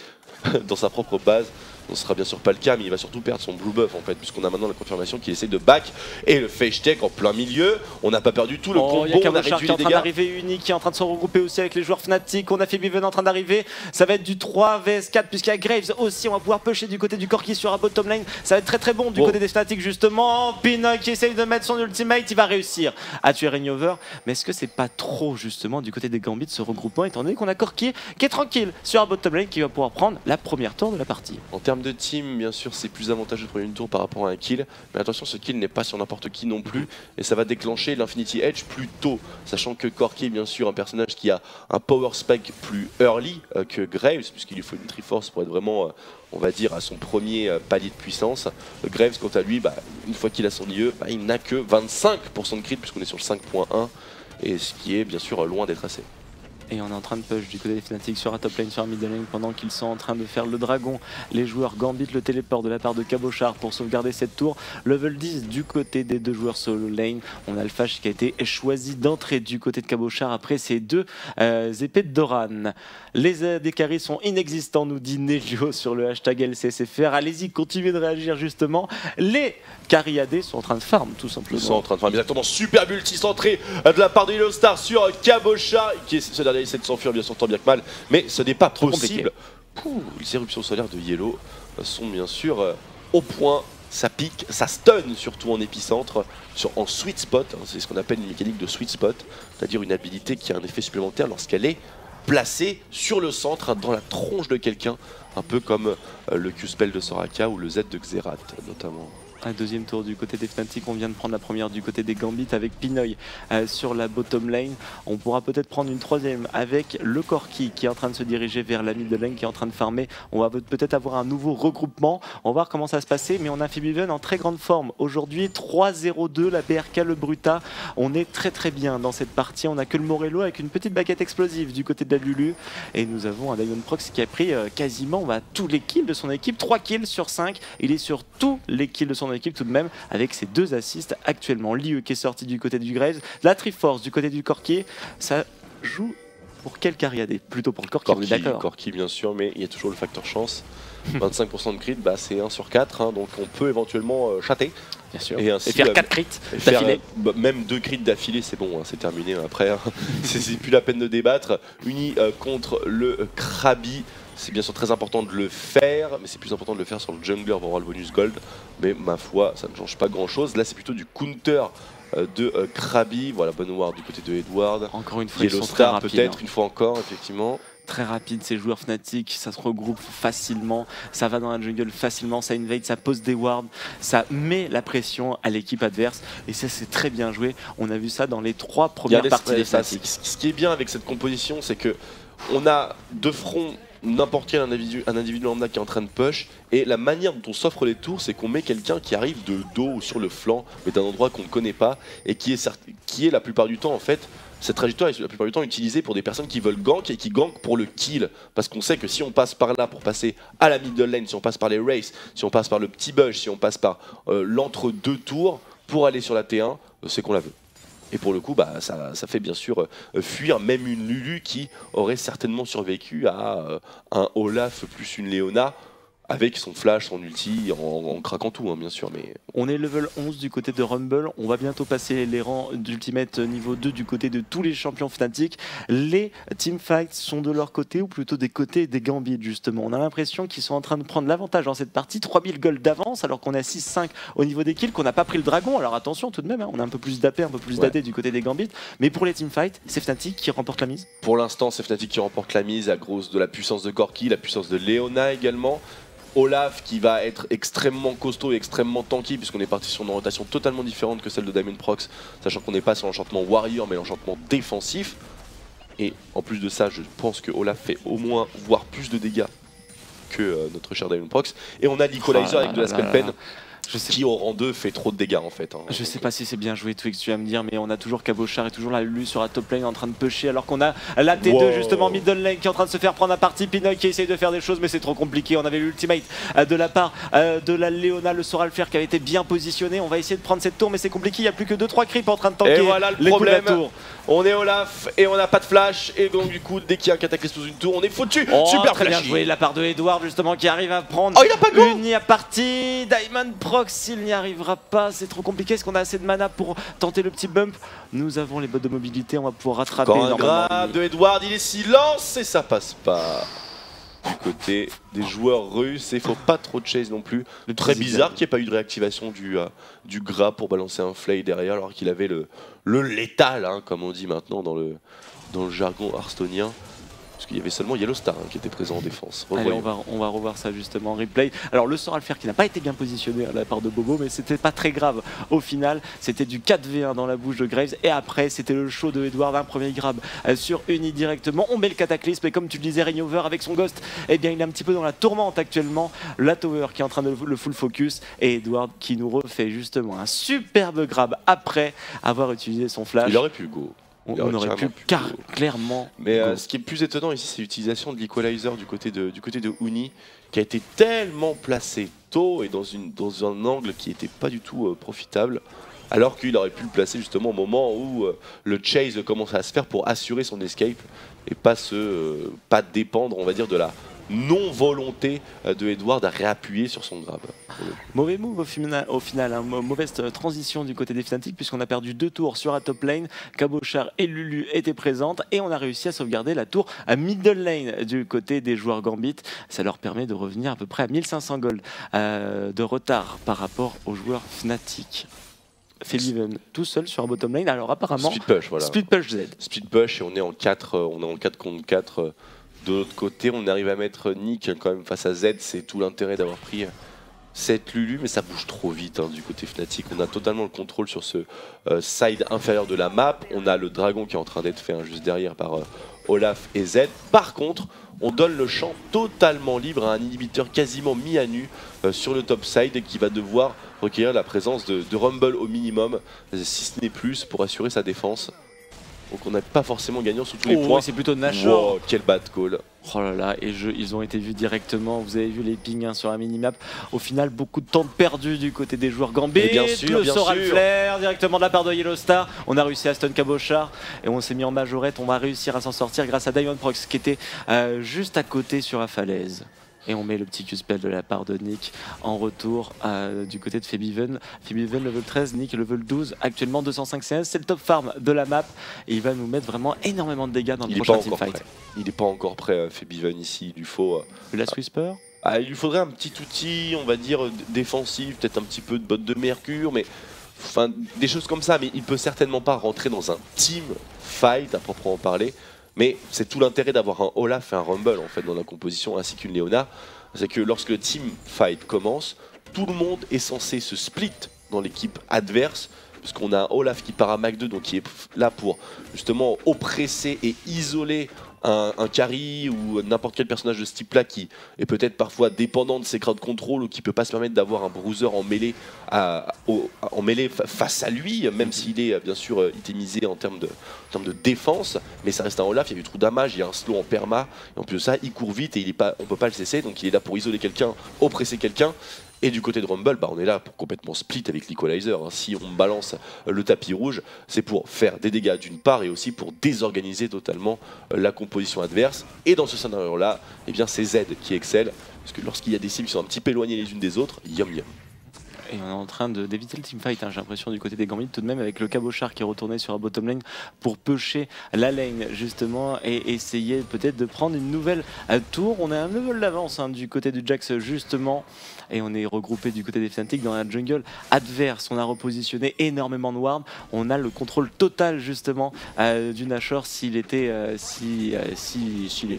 dans sa propre base. ce sera bien sûr pas le cas, mais il va surtout perdre son blue buff en fait, puisqu'on a maintenant la confirmation qu'il essaie de back et le face tech en plein milieu. On n'a pas perdu tout le combo, il y a on a Cabochard réduit qui est les en train dégâts. d'arriver, Uni qui est en train de se regrouper aussi avec les joueurs Fnatic. On a fait Biven en train d'arriver. Ça va être du 3 vs 4 puisqu'il y a Graves aussi. On va pouvoir pusher du côté du Corki sur la bottom lane. Ça va être très bon du côté des Fnatic justement. Pinoy qui essaye de mettre son ultimate, il va réussir à tuer Reignover. Mais est-ce que c'est pas trop justement du côté des Gambits ce regroupement, étant donné qu'on a Corki qui est tranquille sur la bottom lane, qui va pouvoir prendre la première tour de la partie. En termes de team, bien sûr, c'est plus avantageux de prendre une tour par rapport à un kill. Mais attention, ce kill n'est pas sur n'importe qui non plus. Et ça va déclencher l'Infinity Edge plus tôt. Sachant que Corki est bien sûr un personnage qui a un power spike plus early que Graves, puisqu'il lui faut une Triforce pour être vraiment, on va dire, à son premier palier de puissance. Graves, quant à lui, une fois qu'il a son IE, il n'a que 25% de crit, puisqu'on est sur le 5.1. Et ce qui est bien sûr loin d'être assez. Et on est en train de push du côté des Fnatic sur la top lane, sur la mid lane, pendant qu'ils sont en train de faire le dragon. Les joueurs Gambit le téléport de la part de Cabochard pour sauvegarder cette tour. Level 10 du côté des deux joueurs solo lane. On a le Fash qui a été choisi d'entrée du côté de Cabochard après ces deux épées de Doran. Les AD carry sont inexistants, nous dit Nejo sur le hashtag LCSFR. Allez-y, continuez de réagir justement. Les carry AD sont en train de farm tout simplement. Ils sont en train de farm exactement. Super multi centré de la part de Yellow Star sur Cabochard, qui ce dernier essaie de s'enfuir bien sûr tant bien que mal, mais ce n'est pas possible. Les éruptions solaires de Yellow sont bien sûr au point. Ça pique, ça stun surtout en épicentre, en sweet spot, c'est ce qu'on appelle une mécanique de sweet spot, c'est-à-dire une habilité qui a un effet supplémentaire lorsqu'elle est placée sur le centre, dans la tronche de quelqu'un, un peu comme le Q-spell de Soraka ou le Z de Xerath notamment. Un deuxième tour du côté des Fnatic, on vient de prendre la première du côté des Gambit avec Pinoy sur la bottom lane. On pourra peut-être prendre une troisième avec le Corki qui est en train de se diriger vers la mid lane, qui est en train de farmer. On va peut-être avoir un nouveau regroupement, on va voir comment ça se passer, mais on a Fibiven en très grande forme. Aujourd'hui 3-0-2, la BRK, le Bruta, on est très bien dans cette partie. On a que le Morello avec une petite baguette explosive du côté de la Lulu, et nous avons un Diamondprox qui a pris quasiment tous les kills de son équipe, 3 kills sur 5, il est sur tous les kills de son équipe tout de même, avec ses 2 assists actuellement. Liu qui est sorti du côté du Graves, la Triforce du côté du Corki. Ça joue pour quel carry? Plutôt pour le Corki, on est d'accord. Corki bien sûr, mais il y a toujours le facteur chance. 25% de crit, c'est 1 sur 4, donc on peut éventuellement chatter. Bien sûr. Et ainsi, faire 4 crits d'affilée. Même 2 crits d'affilée, c'est bon, c'est terminé après. C'est plus la peine de débattre. Uni contre le Krabi. C'est bien sûr très important de le faire, mais c'est plus important de le faire sur le jungler pour avoir le bonus gold. Mais ma foi, ça ne change pas grand chose. Là, c'est plutôt du counter de Krabi. Voilà, bonne ward du côté de Edward. Encore une fois, Yellow ils sont Star, très rapides. peut-être une fois encore, effectivement. Très rapide, ces joueurs Fnatic, ça se regroupe facilement, ça va dans la jungle facilement, ça invade, ça pose des wards, ça met la pression à l'équipe adverse, et ça c'est très bien joué. On a vu ça dans les 3 premières parties des Fnatic. Ce qui est bien avec cette composition, c'est que on a de front n'importe quel individu lambda qui est en train de push, et la manière dont on s'offre les tours, c'est qu'on met quelqu'un qui arrive de dos ou sur le flanc, mais d'un endroit qu'on ne connaît pas, et qui est la plupart du temps en fait. Cette trajectoire est la plupart du temps utilisée pour des personnes qui veulent gank et qui gankent pour le kill. Parce qu'on sait que si on passe par là pour passer à la middle lane, si on passe par les races, si on passe par le petit bush, si on passe par l'entre-deux tours pour aller sur la T1, c'est qu'on la veut. Et pour le coup, ça fait bien sûr fuir même une Lulu qui aurait certainement survécu à un Olaf plus une Leona, avec son flash, son ulti, en craquant tout, bien sûr. Mais on est level 11 du côté de Rumble, on va bientôt passer les rangs d'Ultimate niveau 2 du côté de tous les champions Fnatic. Les teamfights sont de leur côté, ou plutôt des côtés des Gambits justement. On a l'impression qu'ils sont en train de prendre l'avantage dans cette partie, 3000 gold d'avance, alors qu'on est à 6-5 au niveau des kills, qu'on n'a pas pris le dragon. Alors attention tout de même, on a un peu plus d'AP, un peu plus d'AD du côté des Gambits. Mais pour les teamfights, c'est Fnatic qui remporte la mise. Pour l'instant, c'est Fnatic qui remporte la mise à cause de la puissance de Corki, la puissance de Leona également. Olaf qui va être extrêmement costaud et extrêmement tanky, puisqu'on est parti sur une rotation totalement différente que celle de Diamondprox, sachant qu'on n'est pas sur l'enchantement warrior mais l'enchantement défensif. Et en plus de ça, je pense que Olaf fait au moins voire plus de dégâts que notre cher Diamondprox. Et on a l'Equalizer avec de la spell pen. qui au rang 2 fait trop de dégâts en fait. Hein. Je sais pas si c'est bien joué Twix, tu vas me dire, mais on a toujours Cabochard et toujours la Lulu sur la top lane en train de pusher alors qu'on a la T2 justement middle lane qui est en train de se faire prendre à partie. Pinoy qui essaye de faire des choses mais c'est trop compliqué. On avait l'ultimate de la part de la Leona, le Soral Flare qui avait été bien positionné. On va essayer de prendre cette tour mais c'est compliqué, il n'y a plus que 2-3 creeps en train de tanker. Et voilà le problème, on est Olaf et on n'a pas de flash et donc du coup dès qu'il y a un cataclysme sous une tour on est foutu. Super très bien flashy. joué de la part de Edward justement qui arrive à prendre il a pas une partie. Diamond Prox il n'y arrivera pas, c'est trop compliqué. Est-ce qu'on a assez de mana pour tenter le petit bump? Nous avons les bottes de mobilité, on va pouvoir rattraper. Encore un grab de Edward, il est silence et ça passe pas. Du côté des joueurs russes, il faut pas trop de chase non plus. Très bizarre qu'il n'y ait pas eu de réactivation du gras pour balancer un flay derrière alors qu'il avait le létal, hein, comme on dit maintenant dans le jargon hearthstonien. Parce qu'il y avait seulement Yellowstar qui était présent en défense. Allez, on va revoir ça justement en replay. Alors le Soral Flare qui n'a pas été bien positionné à la part de Bobo, mais c'était pas très grave au final. C'était du 4v1 dans la bouche de Graves et après c'était le show de Edward, un premier grab sur Uni directement. On met le cataclysme et comme tu le disais, Rainover avec son Ghost, eh bien il est un petit peu dans la tourmente actuellement. La Tower qui est en train de le full focus et Edward qui nous refait justement un superbe grab après avoir utilisé son flash. Il aurait pu go. On aurait pu clairement. Mais ce qui est plus étonnant ici, c'est l'utilisation de l'equalizer du côté de Uni, qui a été tellement placé tôt et dans un angle qui n'était pas du tout profitable, alors qu'il aurait pu le placer justement au moment où le chase commençait à se faire pour assurer son escape et pas dépendre, on va dire, de la non-volonté de Edward à réappuyer sur son grab. Mauvais move au final, hein. Mauvaise transition du côté des Fnatic puisqu'on a perdu 2 tours sur la top lane. Cabochard et Lulu étaient présentes et on a réussi à sauvegarder la tour à middle lane du côté des joueurs Gambit. Ça leur permet de revenir à peu près à 1500 gold de retard par rapport aux joueurs Fnatic. Febiven tout seul sur un bottom lane, alors apparemment Split push, voilà. Split push Z. Split push et on est en 4 contre 4. De l'autre côté, on arrive à mettre Nick quand même face à Z, c'est tout l'intérêt d'avoir pris cette Lulu, mais ça bouge trop vite hein, du côté Fnatic. On a totalement le contrôle sur ce side inférieur de la map. On a le dragon qui est en train d'être fait hein, juste derrière par Olaf et Z. Par contre, on donne le champ totalement libre à un inhibiteur quasiment mis à nu sur le top side qui va devoir requérir la présence de Rumble au minimum, si ce n'est plus, pour assurer sa défense. Donc on n'est pas forcément gagnant sur tous les points. C'est plutôt Nashor. Wow, quel bad call. Oh là là, et ils ont été vus directement, vous avez vu les pings hein, sur la minimap. Au final, beaucoup de temps perdu du côté des joueurs Gambit. Bien sûr, le Soral Flare directement de la part de Yellowstar. On a réussi à stun Cabochard et on s'est mis en majorette. On va réussir à s'en sortir grâce à Diamond Prox qui était juste à côté sur la falaise. Et on met le petit Q-spell de la part de Nick en retour du côté de Febiven. Febiven level 13, Nick level 12, actuellement 205 CS. C'est le top farm de la map et il va nous mettre vraiment énormément de dégâts dans le prochain teamfight. Il n'est pas encore prêt, Febiven ici. Il lui faut. Le Last Whisper il lui faudrait un petit outil, on va dire, défensif, peut-être un petit peu de botte de mercure, mais. Enfin, des choses comme ça, mais il peut certainement pas rentrer dans un team fight à proprement parler. Mais c'est tout l'intérêt d'avoir un Olaf et un Rumble en fait dans la composition ainsi qu'une Leona. C'est que lorsque le team fight commence, tout le monde est censé se split dans l'équipe adverse. Puisqu'on a un Olaf qui part à Mac 2, donc qui est là pour justement oppresser et isoler un carry ou n'importe quel personnage de ce type là qui est peut-être parfois dépendant de ses crowd control ou qui peut pas se permettre d'avoir un bruiser en mêlée, face à lui, même s'il est bien sûr itemisé en termes de défense, mais ça reste un Olaf, il y a du trou damage, il y a un slow en perma, et en plus de ça il court vite et on peut pas le cesser, donc il est là pour isoler quelqu'un, oppresser quelqu'un. Et du côté de Rumble, on est là pour complètement split avec l'equalizer. Hein. Si on balance le tapis rouge, c'est pour faire des dégâts d'une part et aussi pour désorganiser totalement la composition adverse. Et dans ce scénario-là, eh bien c'est Z qui excelle. Parce que lorsqu'il y a des cibles qui sont un petit peu éloignées les unes des autres, yum yum. Et on est en train d'éviter le teamfight, hein, j'ai l'impression du côté des Gambit tout de même avec le Cabochard qui est retourné sur la bottom lane pour pusher la lane justement et essayer peut-être de prendre une nouvelle tour. On a un level d'avance hein, du côté du Jax justement et on est regroupé du côté des Fnatic dans la jungle adverse. On a repositionné énormément de ward, on a le contrôle total justement du Nashor s'il est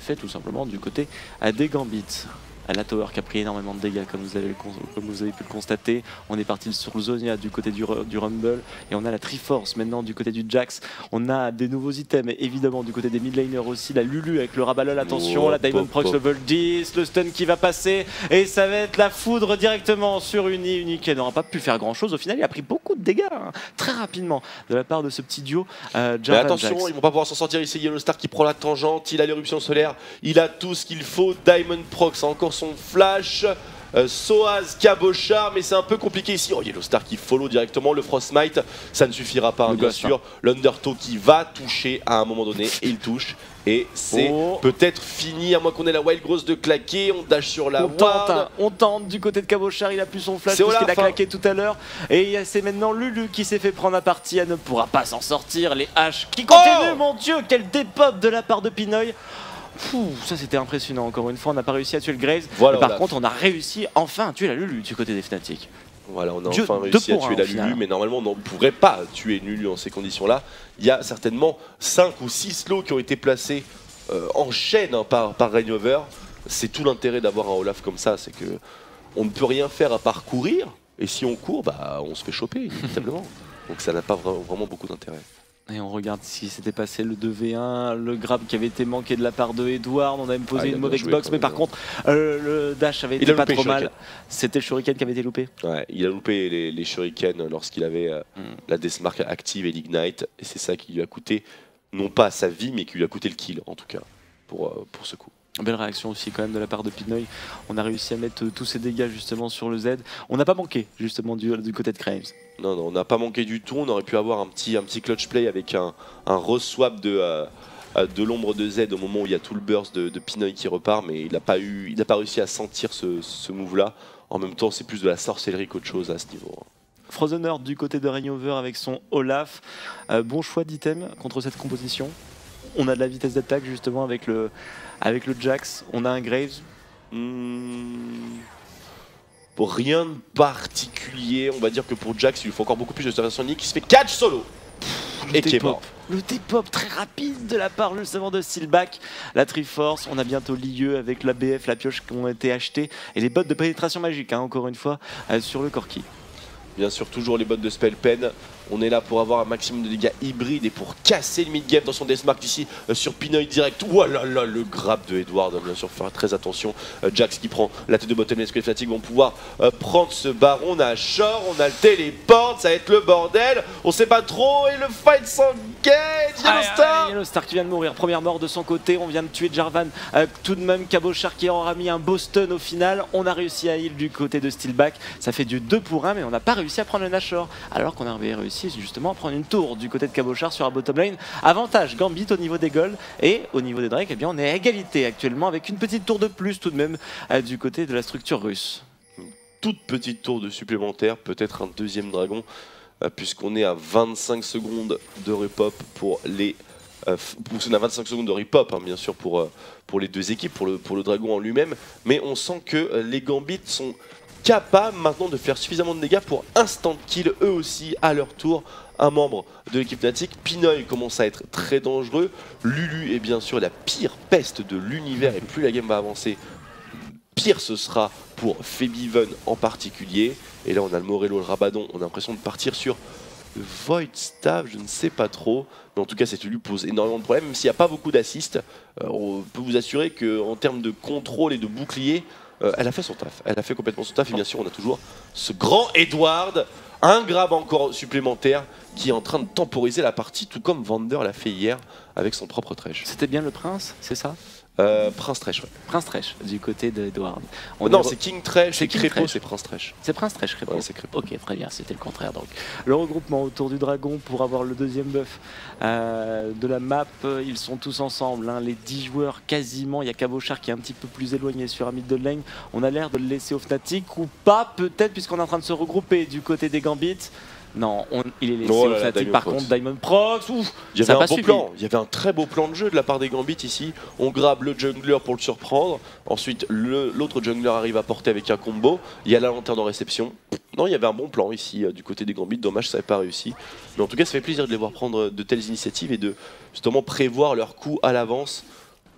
fait tout simplement du côté des Gambits. La tower qui a pris énormément de dégâts comme vous avez pu le constater. On est parti sur Zonia du côté du Rumble et on a la Triforce maintenant du côté du Jax. On a des nouveaux items et évidemment du côté des mid laners aussi, la Lulu avec le Rabalol, attention, la Diamond Prox level 10, le stun qui va passer et ça va être la foudre directement sur Uni qui n'aura pas pu faire grand chose. Au final il a pris beaucoup de dégâts très rapidement de la part de ce petit duo. Mais attention, ils vont pas pouvoir s'en sortir ici. Yellowstar qui prend la tangente, il a l'éruption solaire, il a tout ce qu'il faut. Diamond Prox a encore son flash. Soaz, Cabochard, mais c'est un peu compliqué ici. Oh, Yellowstar qui follow directement le Frostmite, ça ne suffira pas, bien sûr. L'Undertow qui va toucher à un moment donné, et il touche. Et c'est peut-être fini, à moins qu'on ait la Wild Growth de claquer. On dash sur la ward. On tente du côté de Cabochard, il a plus son flash parce qu'il a claqué tout à l'heure. Et c'est maintenant Lulu qui s'est fait prendre à partie, elle ne pourra pas s'en sortir. Les haches qui continuent, mon dieu, quel dépop de la part de Pinoy. Ça c'était impressionnant, encore une fois on n'a pas réussi à tuer le Graves, par contre on a réussi enfin à tuer la Lulu du côté des Fnatic. Voilà, on a enfin réussi à tuer la Lulu, mais normalement on ne pourrait pas tuer une Lulu dans ces conditions là. Il y a certainement 5 ou 6 slows qui ont été placés en chaîne par Rainover. C'est tout l'intérêt d'avoir un Olaf comme ça, c'est que on ne peut rien faire à part courir, et si on court, bah on se fait choper inévitablement. Donc ça n'a pas vraiment beaucoup d'intérêt. Et on regarde ce qui s'était passé, le 2v1, le grab qui avait été manqué de la part de Edward, on a même posé une mauvaise box, mais par contre le dash avait été pas trop mal. C'était le shuriken qui avait été loupé. Ouais, il a loupé les shurikens lorsqu'il avait la Deathmark active et l'ignite, et c'est ça qui lui a coûté, non pas sa vie, mais qui lui a coûté le kill en tout cas, pour ce coup. Belle réaction aussi quand même de la part de Pinoy. On a réussi à mettre tous ces dégâts justement sur le Z. On n'a pas manqué justement du côté de Graves. Non, on n'a pas manqué du tout. On aurait pu avoir un petit clutch play avec un re-swap de l'ombre de Z au moment où il y a tout le burst de Pinoy qui repart, mais il n'a pas réussi à sentir ce move là. En même temps, c'est plus de la sorcellerie qu'autre chose à ce niveau. Frozen Earth du côté de Rainover avec son Olaf. Bon choix d'item contre cette composition. On a de la vitesse d'attaque justement avec le Jax. On a un Graves. Pour rien de particulier, on va dire que pour Jax, il lui faut encore beaucoup plus de station Sonic qui se fait catch solo et qui est mort. Le dépop très rapide de la part justement de Steelback, la Triforce, on a bientôt l'IE avec la BF, la pioche qui ont été achetées et les bottes de pénétration magique, encore une fois, sur le Corki. Bien sûr, toujours les bottes de Spell Pen. On est là pour avoir un maximum de dégâts hybrides et pour casser le mid-game dans son Deathmark ici sur Pinoy direct. Ouah là, le grab de Edward, bien sûr, faire très attention. Jax qui prend la tête de Bottomless, que les Fnatic vont pouvoir prendre ce baron. On a Shore, on a le téléport, ça va être le bordel. On sait pas trop et le fight s'engage. Yellowstar Yellowstar qui vient de mourir, première mort de son côté. On vient de tuer Jarvan, tout de même Cabochard qui aura mis un beau stun au final. On a réussi à heal du côté de Steelback. Ça fait du 2 pour 1, mais on n'a pas réussi à prendre le Nashor, alors qu'on avait réussi justement à prendre une tour du côté de Cabochard sur la bottom lane. Avantage Gambit au niveau des golds et au niveau des Drake, eh bien on est à égalité actuellement avec une petite tour de plus tout de même du côté de la structure russe. Une toute petite tour de supplémentaire, peut-être un deuxième dragon, puisqu'on est à 25 secondes de repop pour les... on a 25 secondes de repop bien sûr pour les deux équipes, pour le dragon en lui-même, mais on sent que les Gambits sont capables maintenant de faire suffisamment de dégâts pour instant kill eux aussi à leur tour un membre de l'équipe Fnatic. Pinoy commence à être très dangereux, Lulu est bien sûr la pire peste de l'univers et plus la game va avancer, pire ce sera pour Febiven en particulier. Et là on a le Morello, le Rabadon, on a l'impression de partir sur le Void Staff, je ne sais pas trop, mais en tout cas cette Lulu pose énormément de problèmes, même s'il n'y a pas beaucoup d'assists. On peut vous assurer qu'en termes de contrôle et de bouclier, elle a fait son taf, elle a fait complètement son taf. Et bien sûr on a toujours ce grand Edward, un grab encore supplémentaire qui est en train de temporiser la partie, tout comme Vander l'a fait hier avec son propre Thresh. C'était bien le prince, c'est ça? Prince Thresh, ouais. Prince Thresh, du côté d'Edward. Non, c'est King Thresh, c'est Crépo, c'est Prince Thresh. C'est Prince Thresh, Crépo. Ouais, c'est Crépo. Ok, très bien, c'était le contraire donc. Le regroupement autour du dragon pour avoir le deuxième buff de la map, ils sont tous ensemble, hein, les 10 joueurs quasiment. Il y a Cabochard qui est un petit peu plus éloigné sur un mid de lane. On a l'air de le laisser au Fnatic ou pas, peut-être, puisqu'on est en train de se regrouper du côté des Gambits. Non, il est laissé au Fnatic. Par contre, Diamond Prox, ouf, il y avait un beau plan, il y avait un très beau plan de jeu de la part des Gambits ici. On grabe le jungler pour le surprendre. Ensuite, l'autre jungler arrive à porter avec un combo. Il y a la lanterne en réception. Non, il y avait un bon plan ici du côté des Gambits. Dommage, ça n'avait pas réussi. Mais en tout cas, ça fait plaisir de les voir prendre de telles initiatives et de justement prévoir leurs coups à l'avance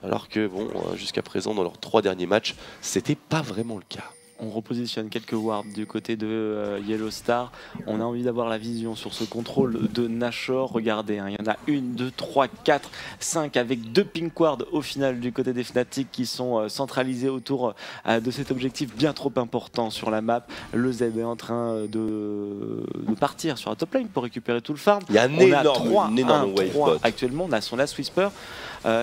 alors que bon, jusqu'à présent dans leurs 3 derniers matchs, c'était pas vraiment le cas. On repositionne quelques wards du côté de Yellow Star. On a envie d'avoir la vision sur ce contrôle de Nashor. Regardez, il y en a 1, 2, 3, 4, 5 avec 2 pink wards au final du côté des Fnatic qui sont centralisés autour de cet objectif bien trop important sur la map. Le Z est en train de partir sur la top lane pour récupérer tout le farm. Il y a un énorme wave bot. Actuellement, on a son Last Whisper.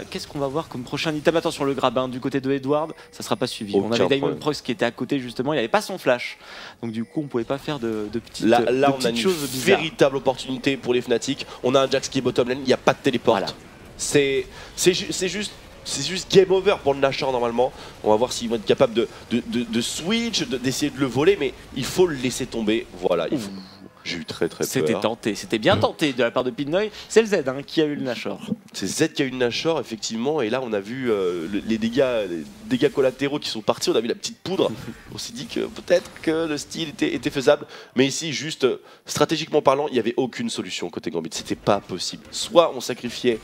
Qu'est-ce qu'on va voir comme prochain item? Attention, le grab du côté de Edward, ça sera pas suivi. On avait Diamond Prox qui était à côté justement, il n'avait pas son flash. Donc du coup, on pouvait pas faire de petites Là, de on petites a une choses bizarres. véritable opportunité pour les Fnatic. On a un Jax qui est bottom lane, il n'y a pas de téléport. Voilà. C'est juste game over pour le Nashor normalement. On va voir s'ils vont être capables de switch, d'essayer de le voler, mais il faut le laisser tomber. Voilà, j'ai eu très peur. C'était tenté, c'était bien tenté de la part de Pinoy. C'est le Z qui a eu le Nashor. C'est Z qui a eu le Nashor, effectivement, et là on a vu les dégâts collatéraux qui sont partis, on a vu la petite poudre. On s'est dit que peut-être que le style était faisable, mais ici, juste stratégiquement parlant, il n'y avait aucune solution côté Gambit, c'était pas possible. Soit on sacrifiait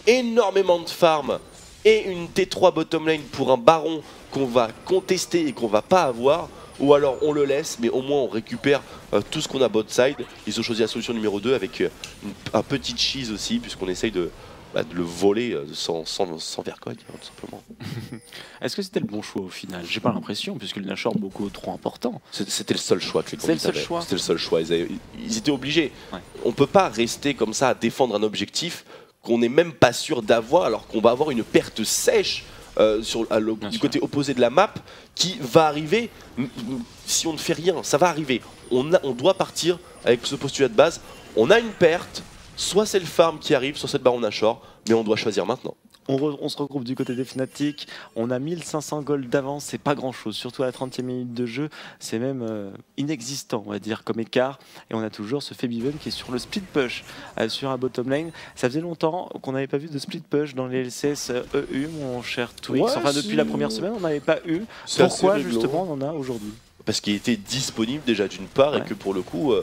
énormément de farm et une T3 bottom lane pour un baron qu'on va contester et qu'on va pas avoir, ou alors on le laisse, mais au moins on récupère tout ce qu'on a bot side. Ils ont choisi la solution numéro 2 avec un petit cheese aussi, puisqu'on essaye de le voler sans vergogne, tout simplement. Est-ce que c'était le bon choix au final? J'ai pas l'impression, puisque le Nashor est beaucoup trop important. C'était le seul choix que les C'est le seul avaient. choix. C'était le seul choix, ils étaient obligés. Ouais. On peut pas rester comme ça à défendre un objectif qu'on n'est même pas sûr d'avoir, alors qu'on va avoir une perte sèche du côté opposé de la map qui va arriver si on ne fait rien. Ça va arriver. On doit partir avec ce postulat de base. On a une perte, soit c'est le farm qui arrive, soit c'est le baron Nashor, mais on doit choisir maintenant. On se regroupe du côté des Fnatic, on a 1500 gold d'avance, c'est pas grand chose, surtout à la 30e minute de jeu, c'est même inexistant on va dire comme écart, et on a toujours ce Febiven qui est sur le split push sur un bottom lane. Ça faisait longtemps qu'on n'avait pas vu de split push dans les LCS EU mon cher Twix, enfin depuis la première semaine on n'avait pas eu. Pourquoi justement on en a aujourd'hui? Parce qu'il était disponible déjà d'une part, et que pour le coup,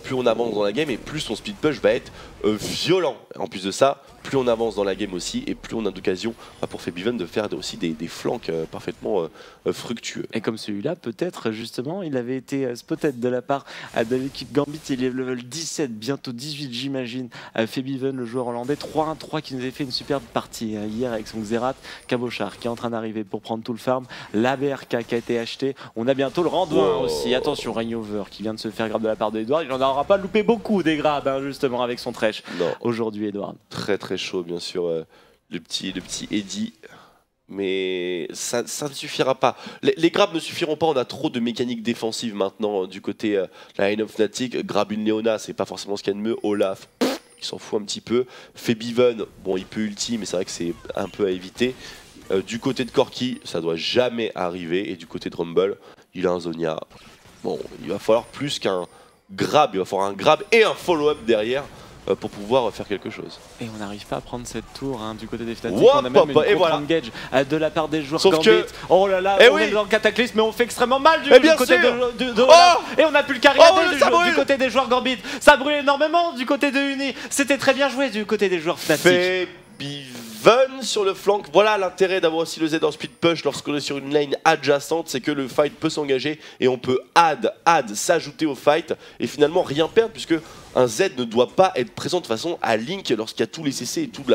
plus on avance dans la game et plus son speed push va être violent. En plus de ça, plus on avance dans la game aussi et plus on a d'occasion pour Febiven de faire aussi des flanks parfaitement fructueux. Et comme celui-là, peut-être justement, il avait été spotted de la part de l'équipe Gambit, il est level 17, bientôt 18 j'imagine. Febiven, le joueur hollandais, 3-1-3 qui nous avait fait une superbe partie hier avec son Xerath. Cabochard qui est en train d'arriver pour prendre tout le farm. La BRK qui a été achetée. On a bientôt le Randouin aussi. Attention, Rainover qui vient de se faire grab de la part de Edward. Il n'en aura pas loupé beaucoup des grabs justement avec son Thresh aujourd'hui, Edward. Très très chaud bien sûr, le petit Eddie. Mais ça ne suffira pas. Les grabs ne suffiront pas, on a trop de mécaniques défensives maintenant du côté la line of Fnatic. Grab une Leona, c'est pas forcément ce qu'il y a de mieux. Olaf, il s'en fout un petit peu. Febiven, bon il peut ulti, mais c'est vrai que c'est un peu à éviter. Du côté de Corki, ça doit jamais arriver. Et du côté de Rumble, il a un Zonia. Bon, il va falloir plus qu'un grab, il va falloir un grab et un follow-up derrière pour pouvoir faire quelque chose. Et on n'arrive pas à prendre cette tour du côté des Fnatic. Wop, on a même une voilà. engage de la part des joueurs Sauf Gambit. que... Oh là là, on est dans le cataclysme, mais on fait extrêmement mal du côté de oh et on a pu le carry du côté des joueurs Gambit. Ça brûle énormément du côté de Uni. C'était très bien joué du côté des joueurs Fnatic. Febiven sur le flank, voilà l'intérêt d'avoir aussi le Z en speed push lorsqu'on est sur une lane adjacente, c'est que le fight peut s'engager et on peut s'ajouter au fight et finalement rien perdre, puisque un Z ne doit pas être présent de façon à Link lorsqu'il y a tous les CC et toute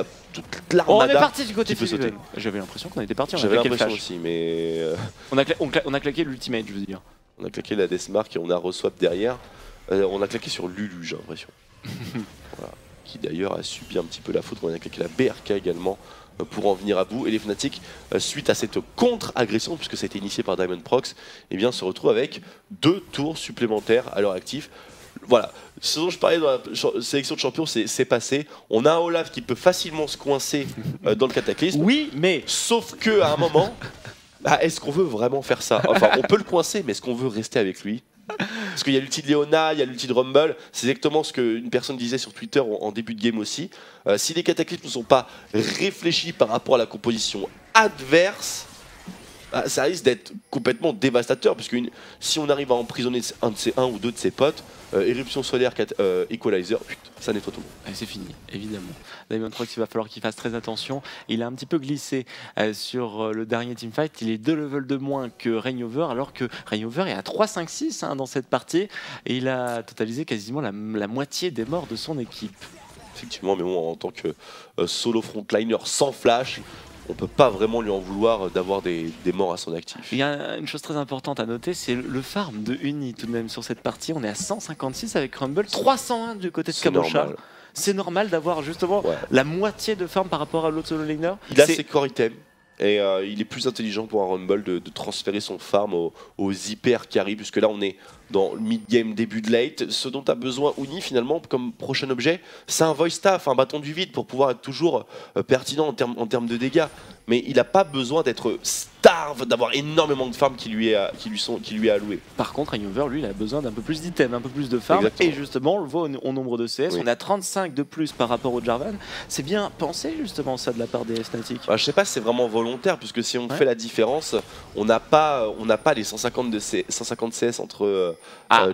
l'armada. On est parti du côté Febiven. J'avais l'impression qu'on était parti. J'avais l'impression aussi, mais on a claqué l'ultimate, je veux dire. On a claqué la Deathmark et on a re-swap derrière. On a claqué sur Lulu, j'ai l'impression. Voilà. Qui d'ailleurs a subi un petit peu la faute. On a claqué la BRK également pour en venir à bout. Et les Fnatic, suite à cette contre-agression, puisque ça a été initié par Diamond Prox, eh bien, se retrouvent avec 2 tours supplémentaires à leur actif. Voilà, ce dont je parlais dans la sélection de champions, c'est passé. On a un Olaf qui peut facilement se coincer dans le cataclysme. Oui, mais... Sauf qu'à un moment, est-ce qu'on veut vraiment faire ça? Enfin, on peut le coincer, mais est-ce qu'on veut rester avec lui? Parce qu'il y a l'ulti de Leona, il y a l'ulti de Rumble, c'est exactement ce qu'une personne disait sur Twitter en début de game aussi. Si les cataclysmes ne sont pas réfléchis par rapport à la composition adverse, Ah, ça risque d'être complètement dévastateur, puisque si on arrive à emprisonner un ou deux de ses potes, éruption solaire, equalizer, ça nettoie tout. Et c'est fini, évidemment. Diamondprox, il va falloir qu'il fasse très attention. Il a un petit peu glissé sur le dernier teamfight. Il est 2 levels de moins que Rainover, alors que Rainover est à 3-5-6 dans cette partie. Et il a totalisé quasiment la moitié des morts de son équipe. Effectivement, mais bon, en tant que solo frontliner sans flash, on peut pas vraiment lui en vouloir d'avoir des morts à son actif. Il y a une chose très importante à noter, c'est le farm de Uni tout de même sur cette partie. On est à 156 avec Rumble, 301 du côté de Cabochard. C'est normal d'avoir justement la moitié de farm par rapport à l'autre solo laner. Il a ses core items. Et il est plus intelligent pour un Rumble de transférer son farm aux hyper carry, puisque là on est dans le mid-game, début de late. Ce dont a besoin Uni finalement comme prochain objet, c'est un voice staff, un bâton du vide pour pouvoir être toujours pertinent en termes de dégâts. Mais il n'a pas besoin d'être starve, d'avoir énormément de farm qui lui est alloué. Par contre, Rainover, lui, il a besoin d'un peu plus d'items, un peu plus de farm. Exactement. Et justement, on le voit au nombre de CS. On a 35 de plus par rapport au Jarvan. C'est bien pensé justement ça de la part des Fnatic. Je sais pas si c'est vraiment volontaire, puisque si on fait la différence, on n'a pas les 150 CS entre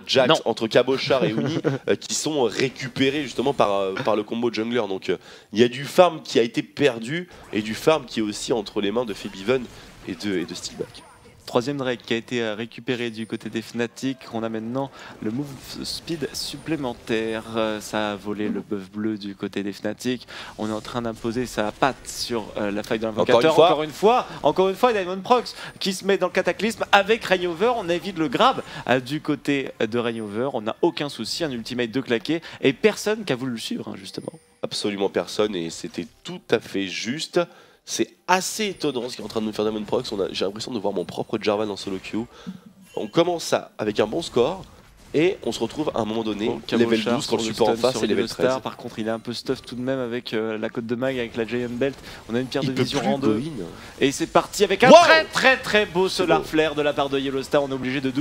Jax, entre Cabochard et Uni qui sont récupérés justement par le combo jungler. Donc il y a du farm qui a été perdu et du farm qui est aussi entre les mains de Febiven et de Steelback. Troisième Drake qui a été récupéré du côté des Fnatic. On a maintenant le move speed supplémentaire. Ça a volé le buff bleu du côté des Fnatic. On est en train d'imposer sa patte sur la faille de l'invocateur. Encore une fois, Diamondprox qui se met dans le cataclysme avec Rainover. On évite le grab du côté de Rainover. On n'a aucun souci, un ultimate de claquer et personne qui a voulu le suivre justement. Absolument personne, et c'était tout à fait juste. C'est assez étonnant ce qu'est en train de nous faire Diamondprox. J'ai l'impression de voir mon propre Jarvan en solo queue. On commence ça avec un bon score et on se retrouve à un moment donné, level 12 quand le support en face est level 13. Par contre, il est un peu stuff tout de même avec la côte de mag, avec la Giant Belt. On a une pierre de vision en deux. Et c'est parti avec un très beau Solar Flare de la part de Yellowstar. On est obligé de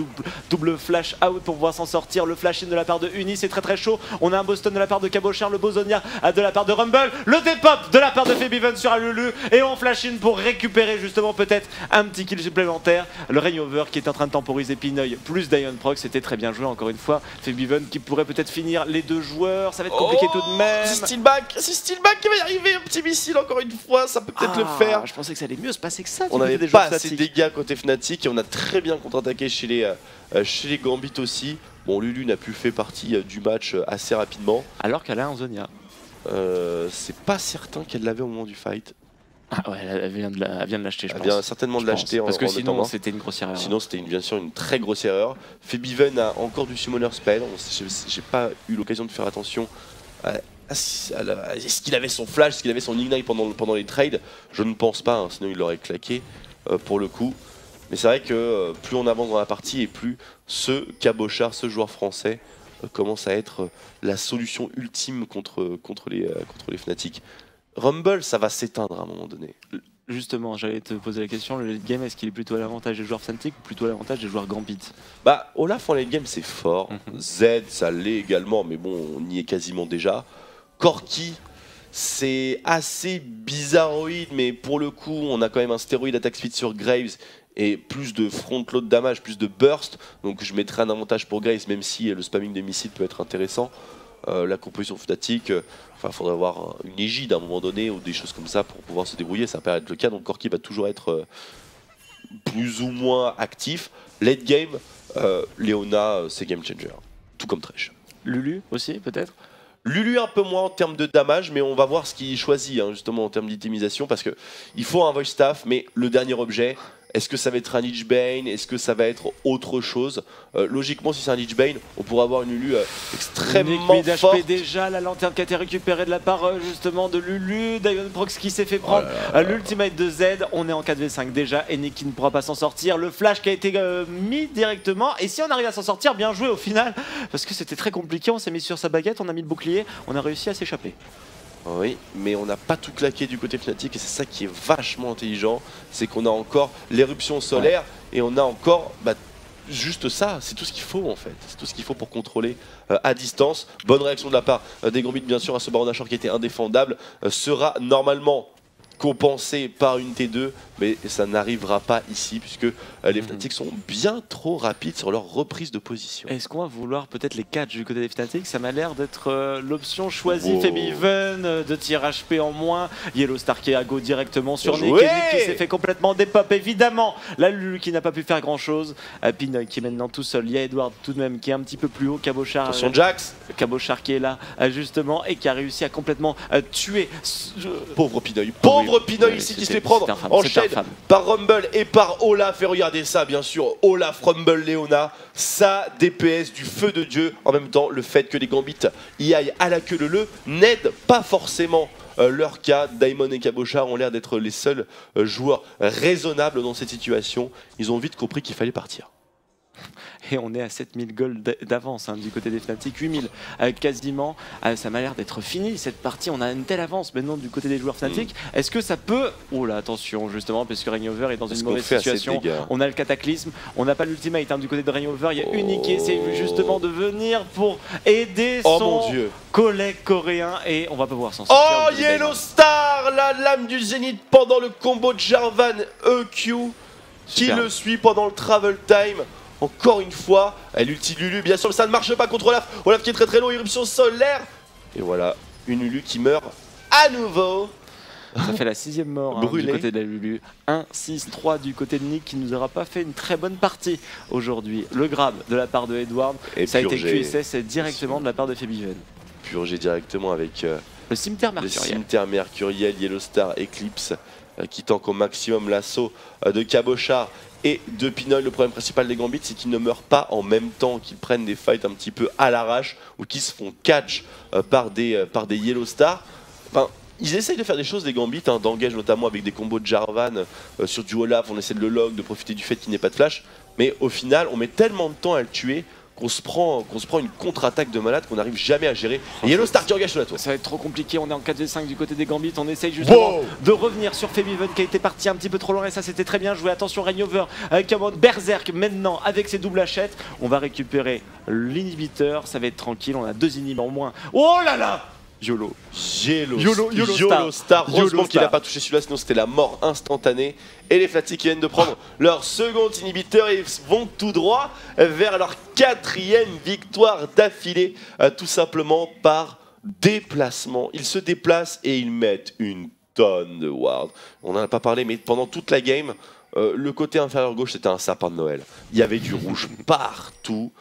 double flash out pour pouvoir s'en sortir. Le flash in de la part de Uni, c'est très chaud. On a un Boston de la part de Cabochard, le Bozonia de la part de Rumble, le dépop de la part de Febiven sur Alulu. Et on flash in pour récupérer justement peut-être un petit kill supplémentaire. Le Rainover qui est en train de temporiser Pinoy plus Diamondprox, c'était très bien joué. Encore une fois, Febiven qui pourrait peut-être finir les deux joueurs, ça va être compliqué tout de même. C'est Steelback qui va y arriver, un petit missile encore une fois, ça peut peut-être le faire. Je pensais que ça allait mieux se passer que ça. On n'avait pas assez de dégâts côté Fnatic et on a très bien contre-attaqué chez les Gambit aussi. Bon, Lulu n'a plus fait partie du match assez rapidement. Alors qu'elle a un Zonia. C'est pas certain qu'elle l'avait au moment du fight. Ah ouais, elle vient de l'acheter, je pense. Elle vient certainement de l'acheter. Parce que sinon, c'était une grosse erreur. Sinon, c'était bien sûr une très grosse erreur. Febiven a encore du Summoner Spell. J'ai pas eu l'occasion de faire attention est-ce qu'il avait son flash, est-ce qu'il avait son ignite pendant les trades? Je ne pense pas, hein, sinon il l'aurait claqué pour le coup. Mais c'est vrai que plus on avance dans la partie et plus ce Cabochard, ce joueur français, commence à être la solution ultime contre les Fnatic. Rumble, ça va s'éteindre à un moment donné. Justement, j'allais te poser la question, le late game, est-ce qu'il est plutôt à l'avantage des joueurs Fnatic ou plutôt à l'avantage des joueurs Gambit? Bah, Olaf en late game c'est fort, Z ça l'est également, mais bon, on y est quasiment déjà. Corki, c'est assez bizarroïde, mais pour le coup, on a quand même un stéroïde attack speed sur Graves et plus de front load damage, plus de burst, donc je mettrai un avantage pour Graves, même si le spamming de missiles peut être intéressant. La composition Fnatic, il faudrait avoir une égide à un moment donné ou des choses comme ça pour pouvoir se débrouiller, ça paraît être le cas, donc Corki va toujours être plus ou moins actif. Late game, Leona c'est game changer, tout comme Thresh. Lulu aussi peut-être? Lulu un peu moins en termes de damage, mais on va voir ce qu'il choisit hein, justement en termes d'itemisation, parce qu'il faut un voice staff, mais le dernier objet, est-ce que ça va être un Lich Bane, est-ce que ça va être autre chose? Logiquement, si c'est un Lich Bane, on pourra avoir une Lulu extrêmement forte. Déjà, la lanterne qui a été récupérée de la part justement de Lulu, Diamondprox qui s'est fait prendre l'ultimate de Z. On est en 4v5 déjà, et Nick qui ne pourra pas s'en sortir. Le flash qui a été mis directement, et si on arrive à s'en sortir, bien joué au final, parce que c'était très compliqué. On s'est mis sur sa baguette, on a mis le bouclier, on a réussi à s'échapper. Oui, mais on n'a pas tout claqué du côté Fnatic et c'est ça qui est vachement intelligent, c'est qu'on a encore l'éruption solaire et on a encore juste ça, c'est tout ce qu'il faut en fait, c'est tout ce qu'il faut pour contrôler à distance. Bonne réaction de la part des Gambit bien sûr à ce Baron Nashor qui était indéfendable, sera normalement compensé par une T2, mais ça n'arrivera pas ici puisque les Fnatic sont bien trop rapides sur leur reprise de position. Est-ce qu'on va vouloir peut-être les catch du côté des Fnatic? Ça m'a l'air d'être l'option choisie. Febiven de tir HP en moins, Yellow Star qui est à go directement sur Nick, qui s'est fait complètement dépop évidemment. Là Lulu qui n'a pas pu faire grand chose, Pinoy qui est maintenant tout seul, il y a Edward tout de même qui est un petit peu plus haut, Cabochard, attention Jax, Cabochard qui est là justement et qui a réussi à complètement tuer pauvre Pinoy, pauvre Pinoy ici qui se fait prendre en chaîne par Rumble et par Olaf. Et regardez ça bien sûr, Olaf, Rumble, Leona, ça DPS du feu de Dieu. En même temps, le fait que les Gambits y aillent à la queue leu n'aide pas forcément leur cas. Daimon et Cabochard ont l'air d'être les seuls joueurs raisonnables dans cette situation. Ils ont vite compris qu'il fallait partir. Et on est à 7000 gold d'avance du côté des Fnatic, 8000 quasiment. Ça m'a l'air d'être fini cette partie, on a une telle avance maintenant du côté des joueurs Fnatic. Est-ce que ça peut... Oh là attention justement, parce que Reignover est dans une mauvaise situation. On a le cataclysme, on n'a pas l'ultimate du côté de Reignover. Il y a Unique qui essaie justement de venir pour aider son collègue coréen et on va pas pouvoir s'en sortir. Oh Yellow Star, la lame du Zénith pendant le combo de Jarvan EQ qui le suit pendant le travel time. Encore une fois, l'ulti de Lulu, bien sûr, mais ça ne marche pas contre Olaf. Olaf qui est très très long, éruption solaire. Et voilà, une Lulu qui meurt à nouveau. Ça fait la 6e mort du côté de la Lulu. 1-6-3 du côté de Nick qui nous aura pas fait une très bonne partie aujourd'hui. Le grab de la part de Edward, et ça a été QSS directement de la part de Febiven. Purgé directement avec le cimetière mercuriel. Le cimetière mercuriel, Yellow Star, Eclipse qui tank au maximum l'assaut de Cabochard et de Pinoy. Le problème principal des Gambits, c'est qu'ils ne meurent pas en même temps, qu'ils prennent des fights un petit peu à l'arrache ou qu'ils se font catch par des Yellow Star. Enfin, ils essayent de faire des choses, les Gambits, d'engage notamment avec des combos de Jarvan sur du Olaf. On essaie de le log, de profiter du fait qu'il n'ait pas de flash. Mais au final, on met tellement de temps à le tuer qu'on se prend une contre-attaque de malade qu'on n'arrive jamais à gérer. Et Yellow Star qui engage sur la tour. Ça va être trop compliqué, on est en 4v5 du côté des Gambits, on essaye justement de revenir sur Febiven qui a été parti un petit peu trop loin et ça c'était très bien joué. Attention Reignover avec un mode Berserk maintenant avec ses doubles hachettes. On va récupérer l'inhibiteur, ça va être tranquille, on a 2 inhibs en moins. Oh là là, YOLO Star. Heureusement qu'il n'a pas touché celui-là, sinon c'était la mort instantanée. Et les Fnatic qui viennent de prendre leur second inhibiteur et vont tout droit vers leur 4e victoire d'affilée, tout simplement par déplacement. Ils se déplacent et ils mettent une tonne de ward. On n'en a pas parlé, mais pendant toute la game, le côté inférieur gauche c'était un sapin de Noël. Il y avait du rouge partout.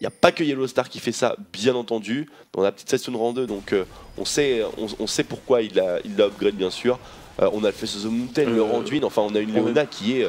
Il n'y a pas que Yellow Star qui fait ça, bien entendu. Dans la petite session de rang 2, donc on sait pourquoi il l'a upgrade, bien sûr. On a le Face of the Mountain, le Randuin, enfin on a une Leona qui est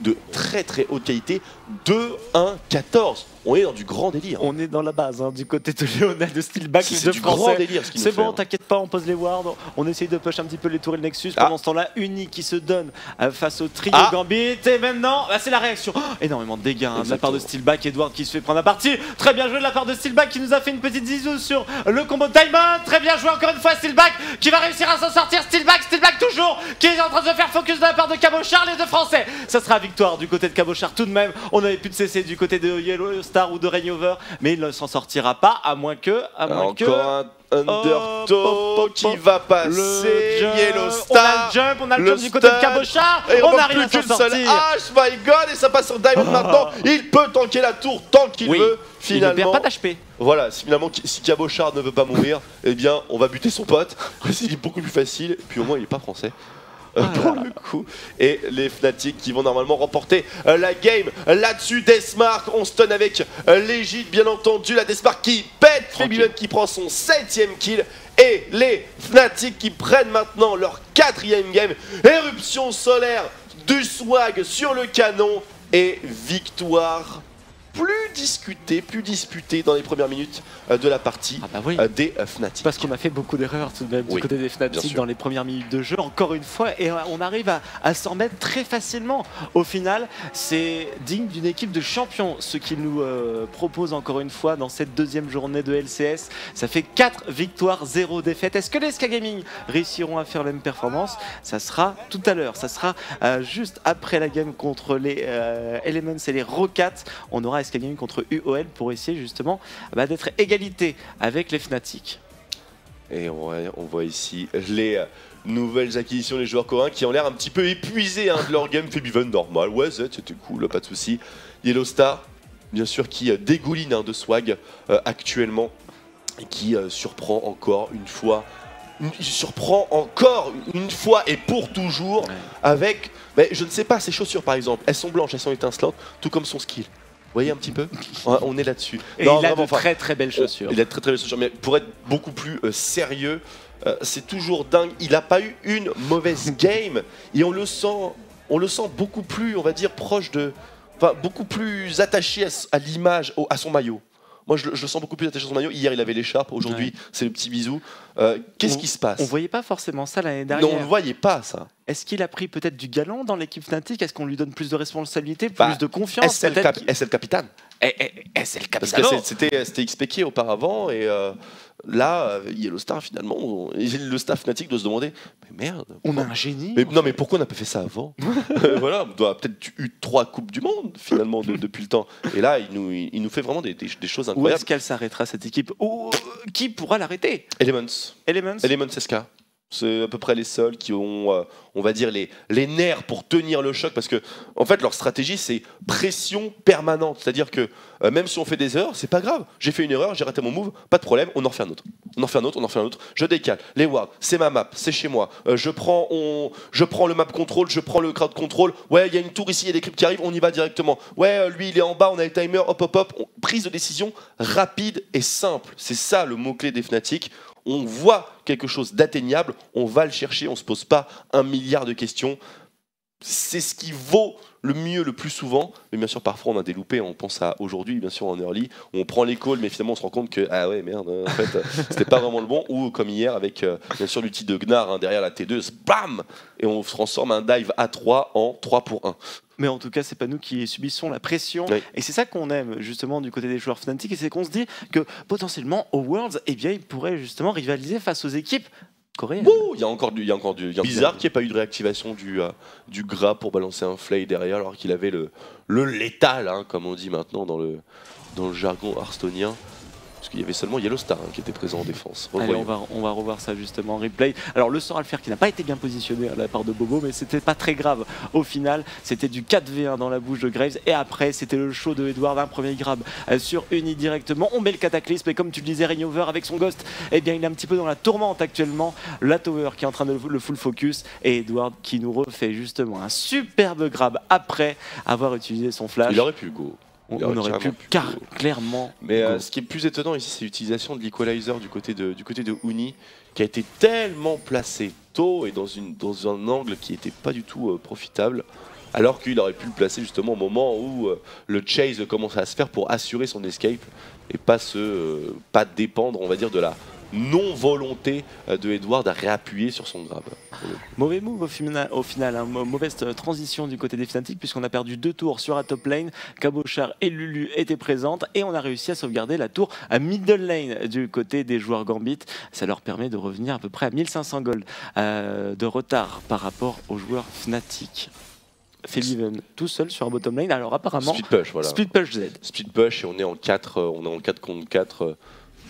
de très très haute qualité. 2-1-14. On est dans du grand délire. On est dans la base du côté de Leona, de Steelback, c'est du grand délire ce qu'il nous fait. C'est bon, t'inquiète pas, on pose les wards, on essaye de push un petit peu les tours et le Nexus. Pendant ce temps-là, Uni qui se donne face au trio Gambit. Et maintenant, c'est la réaction. Énormément de dégâts de la part de Steelback. Edward qui se fait prendre à partie. Très bien joué de la part de Steelback qui nous a fait une petite zizou sur le combo de Diamond. Très bien joué encore une fois Steelback qui va réussir à s'en sortir. Steelback toujours qui est en train de se faire focus de la part de Cabochard, les deux Français. Ça sera victoire du côté de Cabochard tout de même. On n'avait plus de CC du côté de Yellow Star ou de Reignover. Mais il ne s'en sortira pas, à moins que... un Undertow qui va passer, Yellow Star, on a le jump du côté de Cabochard, et on arrive à s'en sortir. My God, et ça passe sur Diamond maintenant, il peut tanker la tour tant qu'il veut, finalement. Il ne perd pas d'HP. Voilà, si Cabochard ne veut pas mourir, eh bien on va buter son pote, c'est beaucoup plus facile, et puis au moins il n'est pas français. Pour le coup, et les Fnatic qui vont normalement remporter la game là-dessus. Deathmark, on stun avec l'égide bien entendu, la Deathmark qui pète, Febiven qui prend son 7e kill et les Fnatic qui prennent maintenant leur 4e game. Éruption solaire du swag sur le canon et victoire plus disputée dans les premières minutes de la partie des Fnatic. Parce qu'on a fait beaucoup d'erreurs tout de même du côté des Fnatic dans les premières minutes de jeu, encore une fois, et on arrive à s'en mettre très facilement. Au final, c'est digne d'une équipe de champions, ce qu'ils nous proposent encore une fois dans cette 2e journée de LCS. Ça fait 4 victoires, 0 défaites. Est-ce que les SK Gaming réussiront à faire la même performance? Ça sera tout à l'heure, ça sera juste après la game contre les Elements et les Rocats. On aura SK Gaming contre UOL pour essayer justement d'être égalité avec les Fnatic. Et on voit ici les nouvelles acquisitions des joueurs coréens qui ont l'air un petit peu épuisés de leur game. Febiven normal, ouais Z c'était cool, pas de souci. Yellow Star, bien sûr, qui dégouline de swag actuellement et qui surprend encore une fois. Il surprend encore une fois et pour toujours avec, je ne sais pas, ses chaussures par exemple, elles sont blanches, elles sont étincelantes, tout comme son skill. Vous voyez un petit peu? On est là-dessus. Et non, il a de très très belles chaussures. Il a de très très belles chaussures, mais pour être beaucoup plus sérieux, c'est toujours dingue. Il n'a pas eu une mauvaise game et on le sent beaucoup plus, on va dire, proche de, enfin beaucoup plus attaché à l'image, à son maillot. Moi, je le sens beaucoup plus attaché à son maillot. Hier, il avait l'écharpe. Aujourd'hui, c'est le petit bisou. Qu'est-ce qui se passe? On voyait pas forcément ça l'année dernière. Non, on ne voyait pas ça. Est-ce qu'il a pris peut-être du galon dans l'équipe Fnatic? Est-ce qu'on lui donne plus de responsabilité, plus de confiance? Est-ce le capitaine? Est-ce le Parce capitaine? que c'était XPK auparavant et là, Yellow Star finalement, le staff Fnatic doit se demander mais merde. On a un génie. Non mais pourquoi on n'a pas fait ça avant? Voilà, on doit peut-être eu 3 coupes du monde finalement depuis le temps. Et là, il nous fait vraiment des choses incroyables. Où est-ce qu'elle s'arrêtera cette équipe? Qui pourra l'arrêter? Elements SK. C'est à peu près les seuls qui ont, on va dire, les nerfs pour tenir le choc parce que, en fait, leur stratégie, c'est pression permanente. C'est-à-dire que même si on fait des erreurs, c'est pas grave. J'ai fait une erreur, j'ai raté mon move, pas de problème, on en refait un autre. On en refait un autre, on en refait un autre. Je décale. Les wards, c'est ma map, c'est chez moi. Je prends le map control, je prends le crowd control. Ouais, il y a une tour ici, il y a des creeps qui arrivent, on y va directement. Ouais, lui, il est en bas, on a les timers, hop, hop, hop. Prise de décision rapide et simple. C'est ça le mot-clé des Fnatic. On voit quelque chose d'atteignable, on va le chercher, on ne se pose pas 1 milliard de questions. C'est ce qui vaut le mieux le plus souvent, mais bien sûr parfois on a des loupés, on pense à aujourd'hui bien sûr en early, on prend les calls mais finalement on se rend compte que ah ouais merde en fait c'était pas vraiment le bon, ou comme hier avec bien sûr l'outil de Gnar derrière la T2, bam, et on transforme un dive à 3 en 3 pour 1. Mais en tout cas, c'est pas nous qui subissons la pression. Oui. Et c'est ça qu'on aime justement du côté des joueurs Fnatic, et c'est qu'on se dit que potentiellement au Worlds, eh bien, ils pourraient justement rivaliser face aux équipes coréennes. Il y a encore du bizarre qu'il n'y ait pas eu de réactivation du gras pour balancer un flay derrière, alors qu'il avait le létal, comme on dit maintenant dans le jargon hearthstonien. Parce qu'il y avait seulement Yellow Star qui était présent en défense. Allez, on va revoir ça justement en replay. Alors le sort à le faire qui n'a pas été bien positionné à la part de Bobo, mais c'était pas très grave au final. C'était du 4v1 dans la bouche de Graves et après c'était le show de Edward, un premier grab sur Uni directement. On met le cataclysme et comme tu le disais, Rainover avec son ghost, eh bien il est un petit peu dans la tourmente actuellement. La tower qui est en train de le full focus et Edward qui nous refait justement un superbe grab après avoir utilisé son flash. Il aurait pu go. On aurait pu clairement. Mais ce qui est plus étonnant ici, c'est l'utilisation de l'equalizer du côté de Uni, qui a été tellement placé tôt et dans un angle qui n'était pas du tout profitable, alors qu'il aurait pu le placer justement au moment où le chase commence à se faire pour assurer son escape et pas dépendre, on va dire, de la non-volonté de Edward à réappuyer sur son grab. Mauvais move au final, mauvaise transition du côté des Fnatic puisqu'on a perdu 2 tours sur la top lane. Cabochard et Lulu étaient présentes et on a réussi à sauvegarder la tour à middle lane du côté des joueurs Gambit. Ça leur permet de revenir à peu près à 1500 gold de retard par rapport aux joueurs Fnatic. Febiven tout seul sur un bottom lane, alors apparemment Split push, voilà. Split push Z. Split push et on est en 4 contre 4.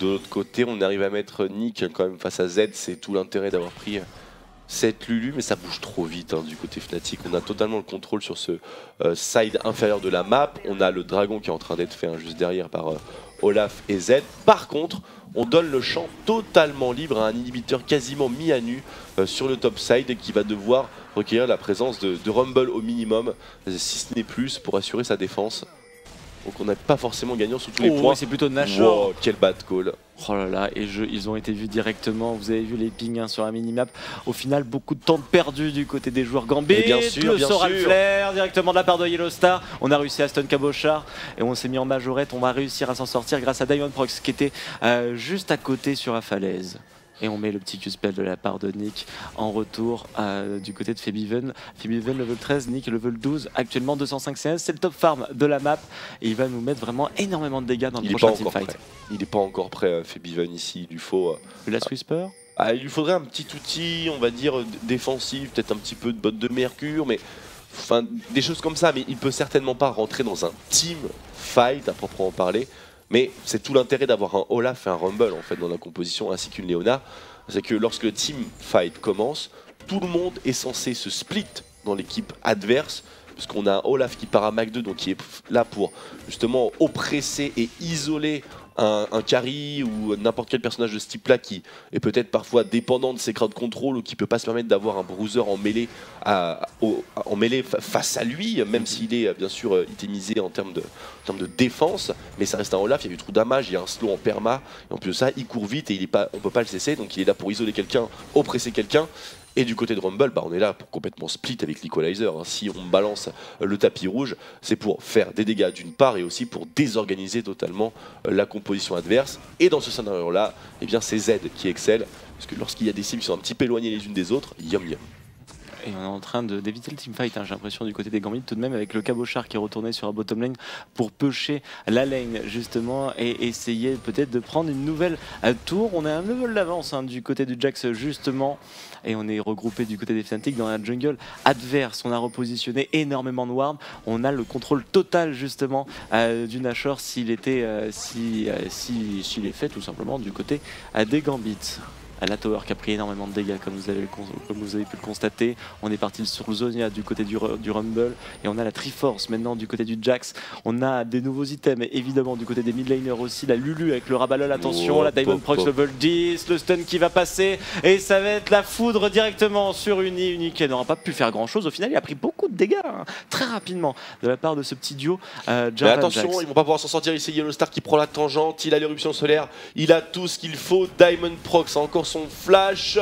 De l'autre côté, on arrive à mettre Nick quand même face à Z, c'est tout l'intérêt d'avoir pris cette Lulu, mais ça bouge trop vite du côté Fnatic. On a totalement le contrôle sur ce side inférieur de la map. On a le dragon qui est en train d'être fait juste derrière par Olaf et Z. Par contre, on donne le champ totalement libre à un inhibiteur quasiment mis à nu sur le top side qui va devoir requérir la présence de Rumble au minimum, si ce n'est plus, pour assurer sa défense. Donc on n'a pas forcément gagnant sous tous les points. C'est plutôt Nashor. Wow, quel bad call. Oh là là, et ils ont été vus directement, vous avez vu les pings sur la minimap. Au final, beaucoup de temps perdu du côté des joueurs Gambit. Et bien sûr, le sort à le flair directement de la part de Yellow Star. On a réussi à stun Cabochard et on s'est mis en majorette. On va réussier à s'en sortir grâce à Diamond Prox qui était juste à côté sur la falaise. Et on met le petit Q-spell de la part de Nick en retour du côté de Febiven. Febiven level 13, Nick level 12, actuellement 205 CS, c'est le top farm de la map. Et il va nous mettre vraiment énormément de dégâts dans le prochain teamfight. Il n'est pas encore prêt, Febiven ici, il lui faut... Le Last Whisper il lui faudrait un petit outil, on va dire, défensif, peut-être un petit peu de botte de mercure, mais... Enfin, des choses comme ça, mais il peut certainement pas rentrer dans un team fight à proprement parler. Mais c'est tout l'intérêt d'avoir un Olaf et un Rumble en fait dans la composition ainsi qu'une Leona. c'est que lorsque le team fight commence, tout le monde est censé se split dans l'équipe adverse, parce qu'on a un Olaf qui part à Mach 2, donc qui est là pour justement oppresser et isoler un carry ou n'importe quel personnage de ce type là qui est peut-être parfois dépendant de ses crowd control ou qui peut pas se permettre d'avoir un bruiser en mêlée, face à lui, même s'il est bien sûr itemisé en termes de défense, mais ça reste un Olaf, il y a du trou damage, il y a un slow en perma, et en plus de ça il court vite et on peut pas le cesser, donc il est là pour isoler quelqu'un, oppresser quelqu'un. Et du côté de Rumble, bah on est là pour complètement split avec l'Equalizer. Hein. Si on balance le tapis rouge, c'est pour faire des dégâts d'une part et aussi pour désorganiser totalement la composition adverse. Et dans ce scénario-là, eh bien c'est Z qui excelle, parce que lorsqu'il y a des cibles qui sont un petit peu éloignées les unes des autres, yum yum. Et on est en train d'éviter le teamfight, hein, j'ai l'impression du côté des Gambits tout de même, avec le Cabochard qui est retourné sur la bottom lane pour pusher la lane justement et essayer peut-être de prendre une nouvelle tour. On a un level d'avance du côté du Jax justement et on est regroupé du côté des Fnatic dans la jungle adverse. On a repositionné énormément de wards, on a le contrôle total justement du Nashor s'il est fait tout simplement du côté des Gambits. La tower qui a pris énormément de dégâts comme vous avez pu le constater. On est parti sur le Zonia du côté du Rumble et on a la Triforce maintenant du côté du Jax. On a des nouveaux items évidemment du côté des mid laners aussi. La Lulu avec le Rabalol, attention, la Diamond Prox level 10, le stun qui va passer et ça va être la foudre directement sur Uni qui n'aura pas pu faire grand chose. Au final il a pris beaucoup de dégâts très rapidement de la part de ce petit duo. Mais attention, Jax. Ils vont pas pouvoir s'en sortir ici. Yellowstar qui prend la tangente, il a l'éruption solaire, il a tout ce qu'il faut. Diamond Prox encore son flash,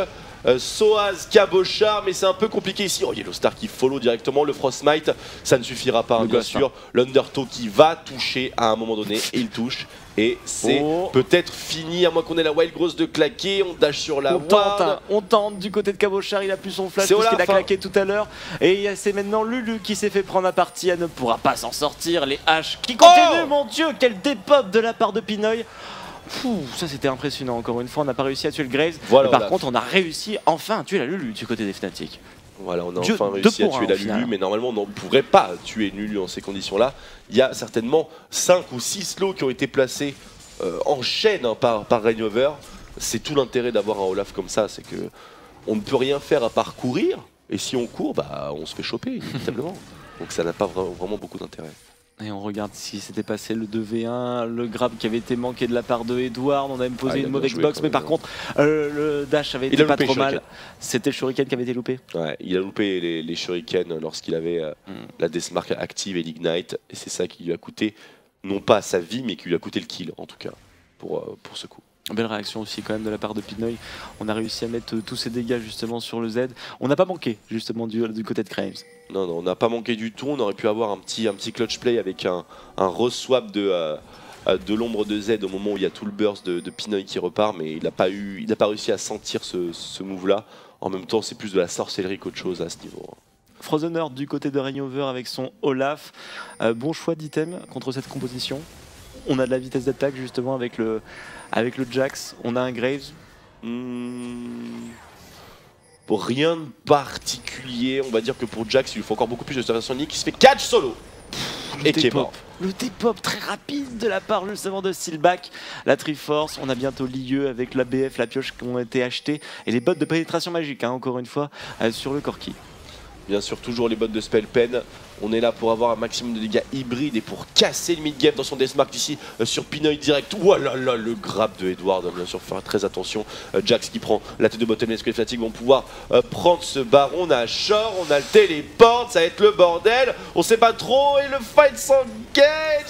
Soaz, Cabochard, mais c'est un peu compliqué ici. Oh, Yellowstar qui follow directement, le Frostmite, ça ne suffira pas, bien sûr. L'Undertow qui va toucher à un moment donné, et il touche. Et c'est peut-être fini, à moins qu'on ait la Wild Grosse de claquer. On dash sur la ward. On tente du côté de Cabochard, il a plus son flash puisqu'il a claqué tout à l'heure. Et c'est maintenant Lulu qui s'est fait prendre à partie, elle ne pourra pas s'en sortir. Les haches qui continuent, mon dieu, quel dépop de la part de Pinoy. Ça c'était impressionnant, encore une fois on n'a pas réussi à tuer le Graves, mais par contre on a réussi enfin à tuer la Lulu du côté des Fnatic. Voilà, on a enfin réussi à tuer la Lulu, mais normalement on ne pourrait pas tuer une Lulu en ces conditions là. Il y a certainement 5 ou 6 slows qui ont été placés en chaîne par Rainover. C'est tout l'intérêt d'avoir un Olaf comme ça, c'est que on ne peut rien faire à part courir, et si on court, bah on se fait choper inévitablement. Donc ça n'a pas vraiment beaucoup d'intérêt. Et on regarde ce qui s'était passé, le 2v1, le grab qui avait été manqué de la part de Edward, on a imposé une mauvaise box, mais par contre le dash avait été pas trop mal. C'était le shuriken qui avait été loupé. Ouais, il a loupé les shurikens lorsqu'il avait la Deathmark active et l'ignite, et c'est ça qui lui a coûté, non pas sa vie, mais qui lui a coûté le kill en tout cas, pour ce coup. Belle réaction aussi quand même de la part de Pinoy. On a réussi à mettre tous ces dégâts justement sur le Z. On n'a pas manqué justement du côté de Graves. Non, on n'a pas manqué du tout. On aurait pu avoir un petit clutch play avec un reswap de l'ombre de Z au moment où il y a tout le burst de Pinoy qui repart, mais il n'a pas réussi à sentir ce move là. En même temps, c'est plus de la sorcellerie qu'autre chose à ce niveau. Frozener du côté de Rainover avec son Olaf. Bon choix d'item contre cette composition. On a de la vitesse d'attaque justement avec le Jax, on a un Graves. Pour rien de particulier, on va dire que pour Jax il lui faut encore beaucoup plus de station qui se fait catch solo et qui est mort. Le dépop très rapide de la part justement de Steelback, la Triforce, on a bientôt l'IE avec la BF, la pioche qui ont été achetées et les bottes de pénétration magique encore une fois sur le Corki. Bien sûr, toujours les bottes de Spell Pen. On est là pour avoir un maximum de dégâts hybrides et pour casser le mid-game dans son Deathmark ici sur Pinoy direct. Oh là là, le grab de Edward, bien sûr, faire très attention. Jax qui prend la tête de bottom, est-ce que les Fnatic vont pouvoir prendre ce baron? On a Shore, on a le téléport, ça va être le bordel. On sait pas trop et le fight s'engage.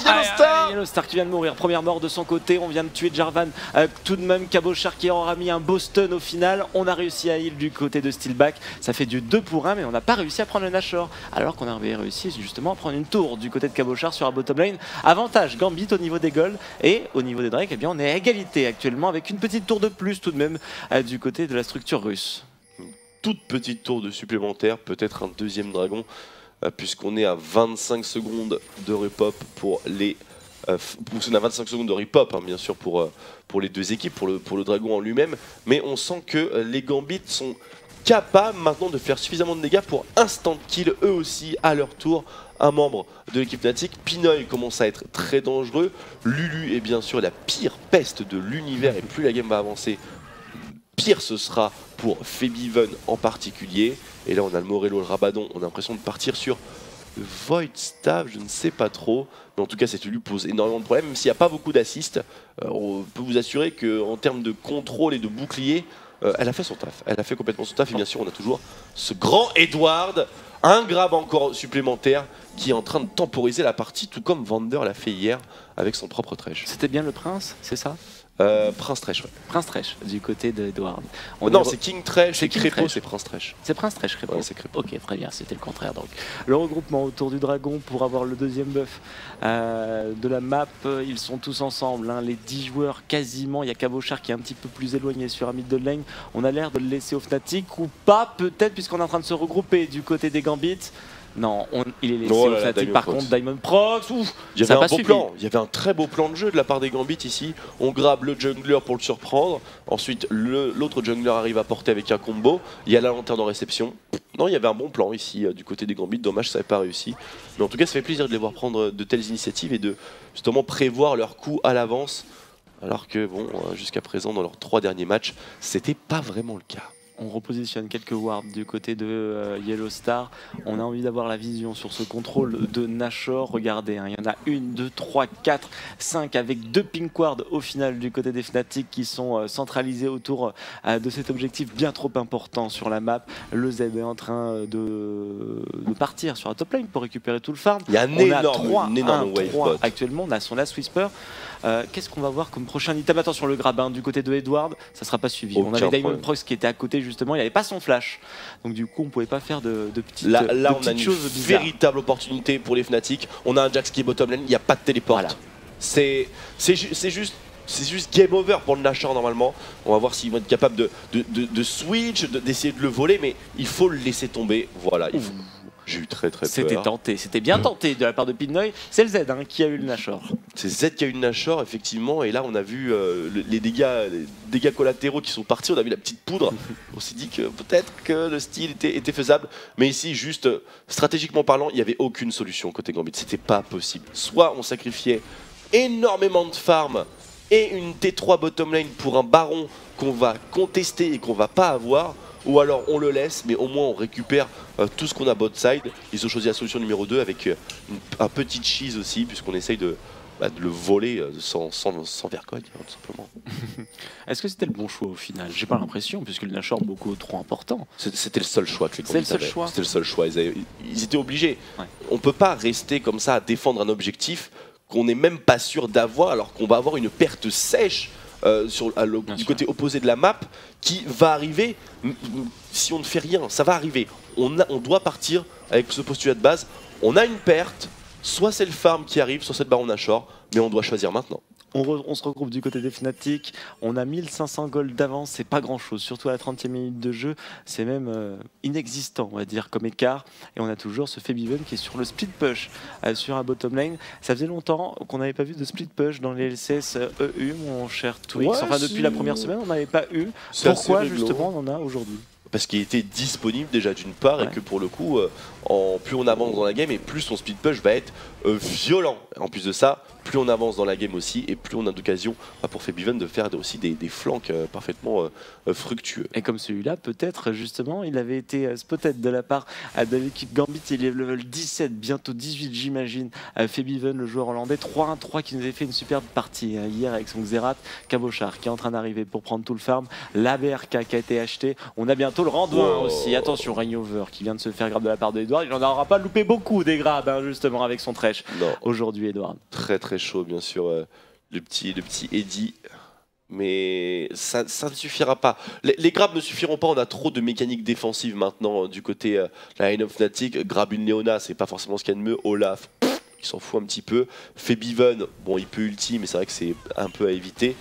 Yellowstar Yellowstar qui vient de mourir, première mort de son côté. On vient de tuer Jarvan, tout de même Cabochard qui aura mis un Boston au final. On a réussi à heal du côté de Steelback. Ça fait du 2 pour 1, mais on n'a pas réussi à prendre le Nashor. Alors qu'on avait réussi justement à prendre une tour du côté de Cabochard sur la bottom lane. Avantage Gambit au niveau des golds et au niveau des Drake, eh bien on est à égalité actuellement avec une petite tour de plus tout de même du côté de la structure russe. Une toute petite tour de supplémentaire, peut-être un deuxième dragon, puisqu'on est à 25 secondes de repop pour les... on a 25 secondes de repop bien sûr pour les deux équipes, pour le dragon en lui-même, mais on sent que les Gambits sont capables maintenant de faire suffisamment de dégâts pour instant kill eux aussi à leur tour un membre de l'équipe Fnatic. Pinoy commence à être très dangereux, Lulu est bien sûr la pire peste de l'univers et plus la game va avancer, pire ce sera pour Febiven en particulier. Et là on a le Morello, le Rabadon, on a l'impression de partir sur le Void Staff, je ne sais pas trop. Mais en tout cas ça lui pose énormément de problèmes, même s'il n'y a pas beaucoup d'assists. On peut vous assurer qu'en termes de contrôle et de bouclier, elle a fait son taf. Elle a fait complètement son taf. Et bien sûr on a toujours ce grand Edward, un grab encore supplémentaire qui est en train de temporiser la partie, tout comme Vander l'a fait hier avec son propre Thresh. C'était bien le prince, c'est ça? Prince Thresh, ouais. Prince Thresh, du côté d'Edward. Non, c'est King Thresh, c'est et King Crépo, Thresh. c'est Prince Thresh. C'est Prince Thresh, Crépo. Ouais, c'est Crépo. Ok, très bien, c'était le contraire donc. Le regroupement autour du dragon pour avoir le deuxième buff de la map, ils sont tous ensemble, hein, les 10 joueurs quasiment. Il y a Cabochard qui est un petit peu plus éloigné sur un mid de lane. On a l'air de le laisser au Fnatic ou pas, peut-être, puisqu'on est en train de se regrouper du côté des Gambits. Non, il est laissé au Fnatic. Par contre, Diamond Prox, ouf, il y avait un beau plan, il y avait un très beau plan de jeu de la part des Gambits ici. On grabe le jungler pour le surprendre. Ensuite, l'autre jungler arrive à porter avec un combo. Il y a la lanterne en réception. Non, il y avait un bon plan ici du côté des Gambits. Dommage, ça n'avait pas réussi. Mais en tout cas, ça fait plaisir de les voir prendre de telles initiatives et de justement prévoir leurs coups à l'avance. Alors que, bon, jusqu'à présent, dans leurs 3 derniers matchs, c'était pas vraiment le cas. On repositionne quelques wards du côté de Yellow Star. On a envie d'avoir la vision sur ce contrôle de Nashor. Regardez, hein, il y en a 1, 2, 3, 4, 5 avec 2 pink wards au final du côté des Fnatic qui sont centralisés autour de cet objectif bien trop important sur la map. Le Z est en train de partir sur la top lane pour récupérer tout le farm. Il y a une énorme wave bot. Actuellement, on a son Last Whisper. Qu'est-ce qu'on va voir comme prochain item? Attention, le grab du côté de Edward, ça sera pas suivi. On avait Diamond Prox qui était à côté justement, il n'avait pas son flash. Donc du coup, on pouvait pas faire de petites choses. Là, on a une véritable opportunité pour les Fnatic. On a un Jax qui est bottom lane, il n'y a pas de téléport. Voilà. C'est juste game over pour le Nashor normalement. On va voir s'ils vont être capables de switch, d'essayer de le voler, mais il faut le laisser tomber. Voilà. J'ai eu très peur. C'était tenté, c'était bien tenté de la part de Pinoy. C'est le Z qui a eu le Nashor. C'est Z qui a eu le Nashor, effectivement. Et là, on a vu les dégâts collatéraux qui sont partis. On a vu la petite poudre. On s'est dit que peut-être que le style était faisable. Mais ici, juste stratégiquement parlant, il n'y avait aucune solution côté Gambit. C'était pas possible. Soit on sacrifiait énormément de farm et une T3 bottom lane pour un baron qu'on va contester et qu'on va pas avoir. Ou alors on le laisse, mais au moins on récupère tout ce qu'on a bot side. Ils ont choisi la solution numéro 2 avec un petit cheese aussi, puisqu'on essaye de le voler sans vergogne, tout simplement. Est-ce que c'était le bon choix au final? J'ai pas l'impression, puisque le Nashor est beaucoup trop important. C'était le seul choix que les Gambits avaient. C'était le seul choix. Ils étaient obligés. Ouais. On peut pas rester comme ça à défendre un objectif qu'on n'est même pas sûr d'avoir, alors qu'on va avoir une perte sèche. Du côté opposé de la map qui va arriver si on ne fait rien, ça va arriver. On doit partir avec ce postulat de base. On a une perte, soit c'est le farm qui arrive, soit c'est le baron Nashor, mais on doit choisir maintenant. On se regroupe du côté des Fnatic, on a 1500 gold d'avance, c'est pas grand chose, surtout à la 30e minute de jeu, c'est même inexistant on va dire comme écart, et on a toujours ce Febiven qui est sur le split push sur un bottom lane. Ça faisait longtemps qu'on n'avait pas vu de split push dans les LCS EU mon cher Twix, enfin depuis la première semaine on n'avait pas eu. Pourquoi justement on en a aujourd'hui? Parce qu'il était disponible déjà d'une part, et que pour le coup, plus on avance dans la game et plus son speed push va être violent. En plus de ça, plus on avance dans la game aussi et plus on a d'occasion pour Febiven de faire aussi des flanks parfaitement fructueux. Et comme celui-là, peut-être justement, il avait été spotted de la part de l'équipe Gambit, il est level 17, bientôt 18 j'imagine. Febiven, le joueur hollandais, 3-1-3 qui nous avait fait une superbe partie hier avec son Xerath. Cabochard qui est en train d'arriver pour prendre tout le farm. La BRK qui a été achetée. On a bientôt le Randuin aussi. Attention, Rainover qui vient de se faire grab de la part d'Edward. Il n'en aura pas loupé beaucoup des grabs justement avec son Thresh aujourd'hui, Edward. Très chaud bien sûr, le petit Eddy. Mais ça ne suffira pas. Les grabs ne suffiront pas, on a trop de mécaniques défensives maintenant du côté la line of Fnatic. Grab une Leona, c'est pas forcément ce qu'il y a de mieux. Olaf, il s'en fout un petit peu. Febiven, bon il peut ulti, mais c'est vrai que c'est un peu à éviter.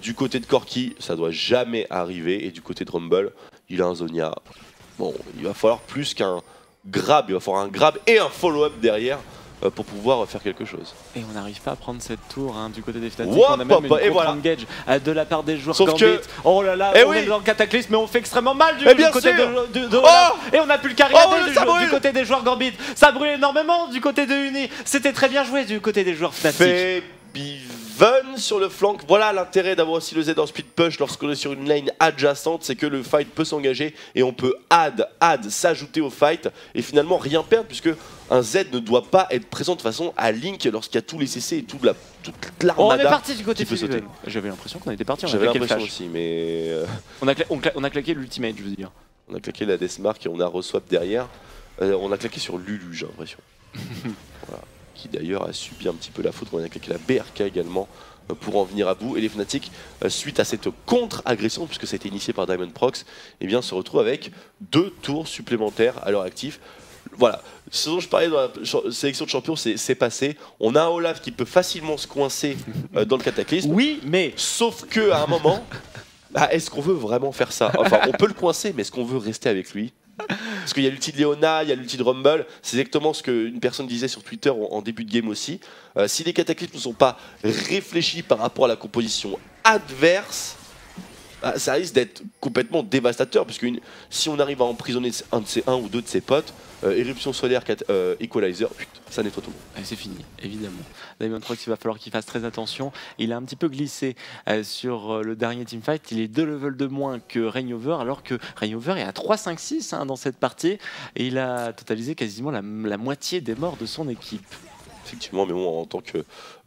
Du côté de Corki, ça doit jamais arriver. Et du côté de Rumble, il a un Zonia. Bon, il va falloir plus qu'un grab, il va falloir un grab et un follow-up derrière pour pouvoir faire quelque chose. Et on n'arrive pas à prendre cette tour du côté des Fnatic. On a même une engage de la part des joueurs Gambit. Oh là là, on est dans le cataclysme, mais on fait extrêmement mal du côté de Olaf. Et on a pu le carry du côté des joueurs Gambit. Ça brûle énormément du côté de Uni. C'était très bien joué du côté des joueurs Fnatic. Vun sur le flanc. Voilà l'intérêt d'avoir aussi le Z en speed push lorsqu'on est sur une lane adjacente, c'est que le fight peut s'engager et on peut s'ajouter au fight et finalement rien perdre puisque un Z ne doit pas être présent de façon à Link lorsqu'il y a tous les CC et toute l'armada. On est parti du côté qui peut sauter. J'avais l'impression qu'on était parti. J'avais l'impression aussi, mais on a claqué l'ultimate, je veux dire. On a claqué la Deathmark et on a reswap derrière. On a claqué sur Lulu, j'ai l'impression. Voilà. Qui d'ailleurs a subi un petit peu la faute. On a claqué la BRK également pour en venir à bout. Et les Fnatic, suite à cette contre-agression, puisque ça a été initié par Diamond Prox, eh bien, se retrouvent avec 2 tours supplémentaires à leur actif. Voilà, ce dont je parlais dans la sélection de champions, c'est passé. On a un Olaf qui peut facilement se coincer dans le cataclysme. Oui, mais... Sauf que à un moment, est-ce qu'on veut vraiment faire ça? Enfin, on peut le coincer, mais est-ce qu'on veut rester avec lui? Parce qu'il y a l'ulti de Leona, il y a l'ulti de Rumble. C'est exactement ce qu'une personne disait sur Twitter en début de game aussi. Si les cataclysmes ne sont pas réfléchis par rapport à la composition adverse, ça risque d'être complètement dévastateur. Parce que si on arrive à emprisonner un ou deux de ses potes, éruption solaire, equalizer, putain, ça nettoie tout. C'est fini, évidemment. Diamond Prox, il va falloir qu'il fasse très attention. Il a un petit peu glissé sur le dernier teamfight. Il est 2 levels de moins que Reignover, alors que Reignover est à 3-5-6 dans cette partie. Et il a totalisé quasiment la moitié des morts de son équipe. Effectivement, mais bon, en tant que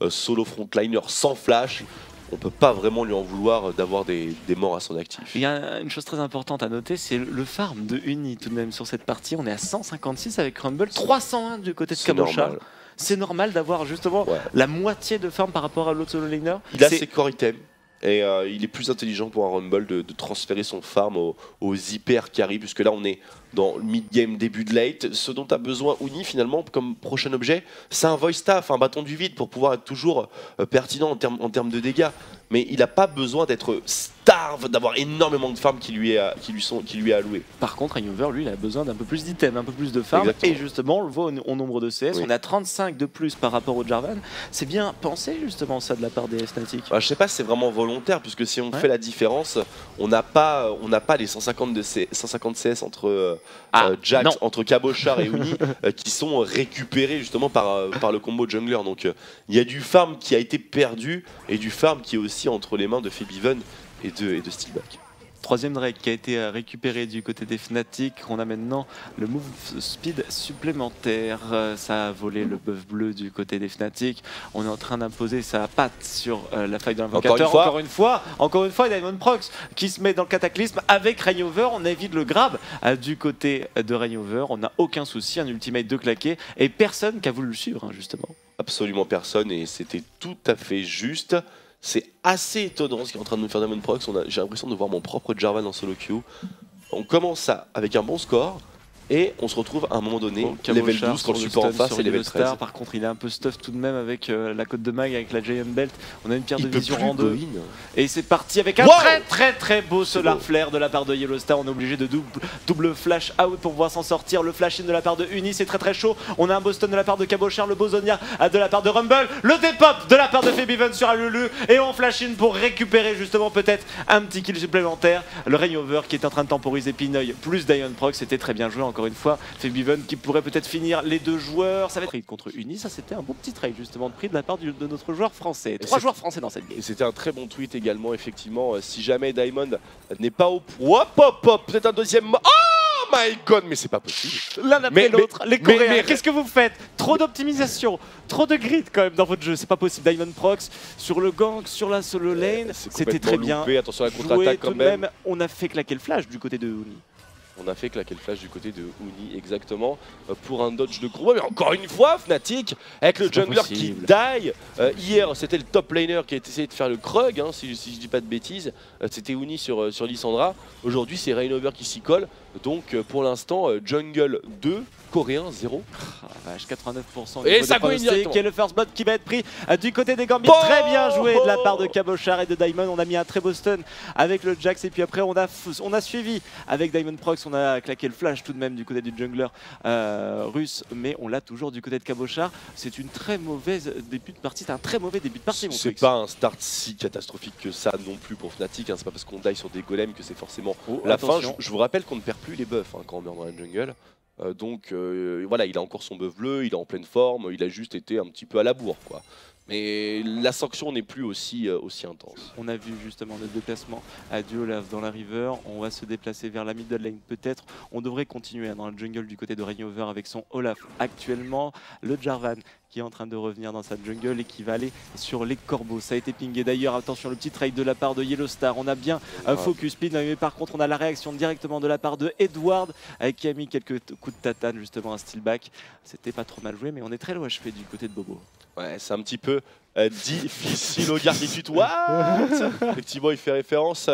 solo frontliner sans flash, on peut pas vraiment lui en vouloir d'avoir des morts à son actif. Il y a une chose très importante à noter, c'est le farm de Uni tout de même sur cette partie. On est à 156 avec Rumble, 301 du côté de Cabochard. C'est normal d'avoir justement la moitié de farm par rapport à l'autre solo laner. Il a ses core items. Et il est plus intelligent pour un Rumble de transférer son farm aux hyper carry, puisque là on est dans le mid-game, début de late. Ce dont a besoin Uni finalement comme prochain objet, c'est un voice staff, un bâton du vide pour pouvoir être toujours pertinent en termes de dégâts. Mais il n'a pas besoin d'être starve, d'avoir énormément de farm qui lui est alloué. Par contre, Reignover, lui, il a besoin d'un peu plus d'items, un peu plus de farm. Exactement. Et justement, on le voit au nombre de CS. Oui. On a 35 de plus par rapport au Jarvan. C'est bien pensé justement ça de la part des Fnatic. Je sais pas si c'est vraiment volontaire, puisque si on fait la différence, on n'a pas les 150 CS entre Jax, entre Cabochard et Uni qui sont récupérés justement par le combo jungler. Donc il y a du farm qui a été perdu et du farm qui est aussi entre les mains de Febiven et de Steelback. Troisième Drake qui a été récupéré du côté des Fnatic. On a maintenant le move speed supplémentaire. Ça a volé le buff bleu du côté des Fnatic. On est en train d'imposer sa patte sur la faille de l'invocateur. Encore une fois, Diamond Prox qui se met dans le cataclysme avec Reignover. On évite le grab du côté de Reignover. On n'a aucun souci, un ultimate de claquer et personne qui a voulu le suivre justement. Absolument personne et c'était tout à fait juste. C'est assez étonnant ce qui est en train de nous faire Diamond Prox. J'ai l'impression de voir mon propre Jarvan en solo queue. On commence ça avec un bon score et on se retrouve à un moment donné, level 12 quand le support en face et level 13. Par contre, il est un peu stuff tout de même avec la côte de mag, avec la Giant Belt. On a une pierre de vision en 2. Et c'est parti avec un très beau Solar Flare de la part de Yellowstar. On est obligé de double flash out pour pouvoir s'en sortir. Le flash in de la part de Uni, c'est très chaud. On a un Boston de la part de Cabochard, le Bozonia de la part de Rumble, le dépop de la part de Febiven sur Alulu. Et on flash in pour récupérer justement peut-être un petit kill supplémentaire. Le Reignover qui est en train de temporiser Pinoy plus Diamond Prox, c'était très bien joué. Encore une fois, Febiven qui pourrait peut-être finir les 2 joueurs. Ça va être contre Uni, ça c'était un bon petit trade justement de prix de la part de notre joueur français. 3 joueurs français dans cette game. C'était un très bon tweet également, effectivement. Si jamais Diamond n'est pas au point, hop, peut-être un deuxième. Oh my god, mais c'est pas possible. L'un après l'autre, les Coréens, qu'est-ce que vous faites? Trop d'optimisation, trop de grid quand même dans votre jeu, c'est pas possible. Diamond Prox sur le gank, sur la solo lane, c'était très bien. Attention à la contre-attaque quand même. On a fait claquer le flash du côté de Uni. On a fait claquer le flash du côté de Uni exactement pour un dodge de combat. Mais encore une fois, Fnatic avec le jungler qui die. Hier, c'était le top laner qui a essayé de faire le Krug, hein, si je dis pas de bêtises. C'était Uni sur Lissandra. Aujourd'hui, c'est Reignover qui s'y colle. Donc pour l'instant, jungle 2, coréen 0. Vache, 89%. Et ça go directement. Qui est le first blood qui va être pris du côté des Gambits. Très bien joué de la part de Cabochard et de Diamond. On a mis un très beau stun avec le Jax. Et puis après, on a suivi avec Diamond Prox. On a claqué le flash tout de même du côté du jungler russe. Mais on l'a toujours du côté de Cabochard. C'est une très mauvaise début de partie. C'est un très mauvais début de partie. C'est pas un start si catastrophique que ça non plus pour Fnatic. Hein. C'est pas parce qu'on die sur des golems que c'est forcément la fin. Je vous rappelle qu'on ne perd plus les buffs hein, quand on meurt dans la jungle. Donc voilà, il a encore son buff bleu, il est en pleine forme, il a juste été un petit peu à la bourre quoi. Mais la sanction n'est plus aussi intense. On a vu justement le déplacement à du Olaf dans la river. On va se déplacer vers la middle lane peut-être. On devrait continuer dans le jungle du côté de Reignover avec son Olaf actuellement. Le Jarvan qui est en train de revenir dans sa jungle et qui va aller sur les corbeaux. Ça a été pingé d'ailleurs. Attention, le petit trade de la part de Yellowstar. On a bien focus speed, mais par contre on a la réaction directement de la part de Edward qui a mis quelques coups de tatane justement à Steelback. C'était pas trop mal joué, mais on est très low HP du côté de Bobo. Ouais, c'est un petit peu difficile au Gargitude. What Effectivement, il fait référence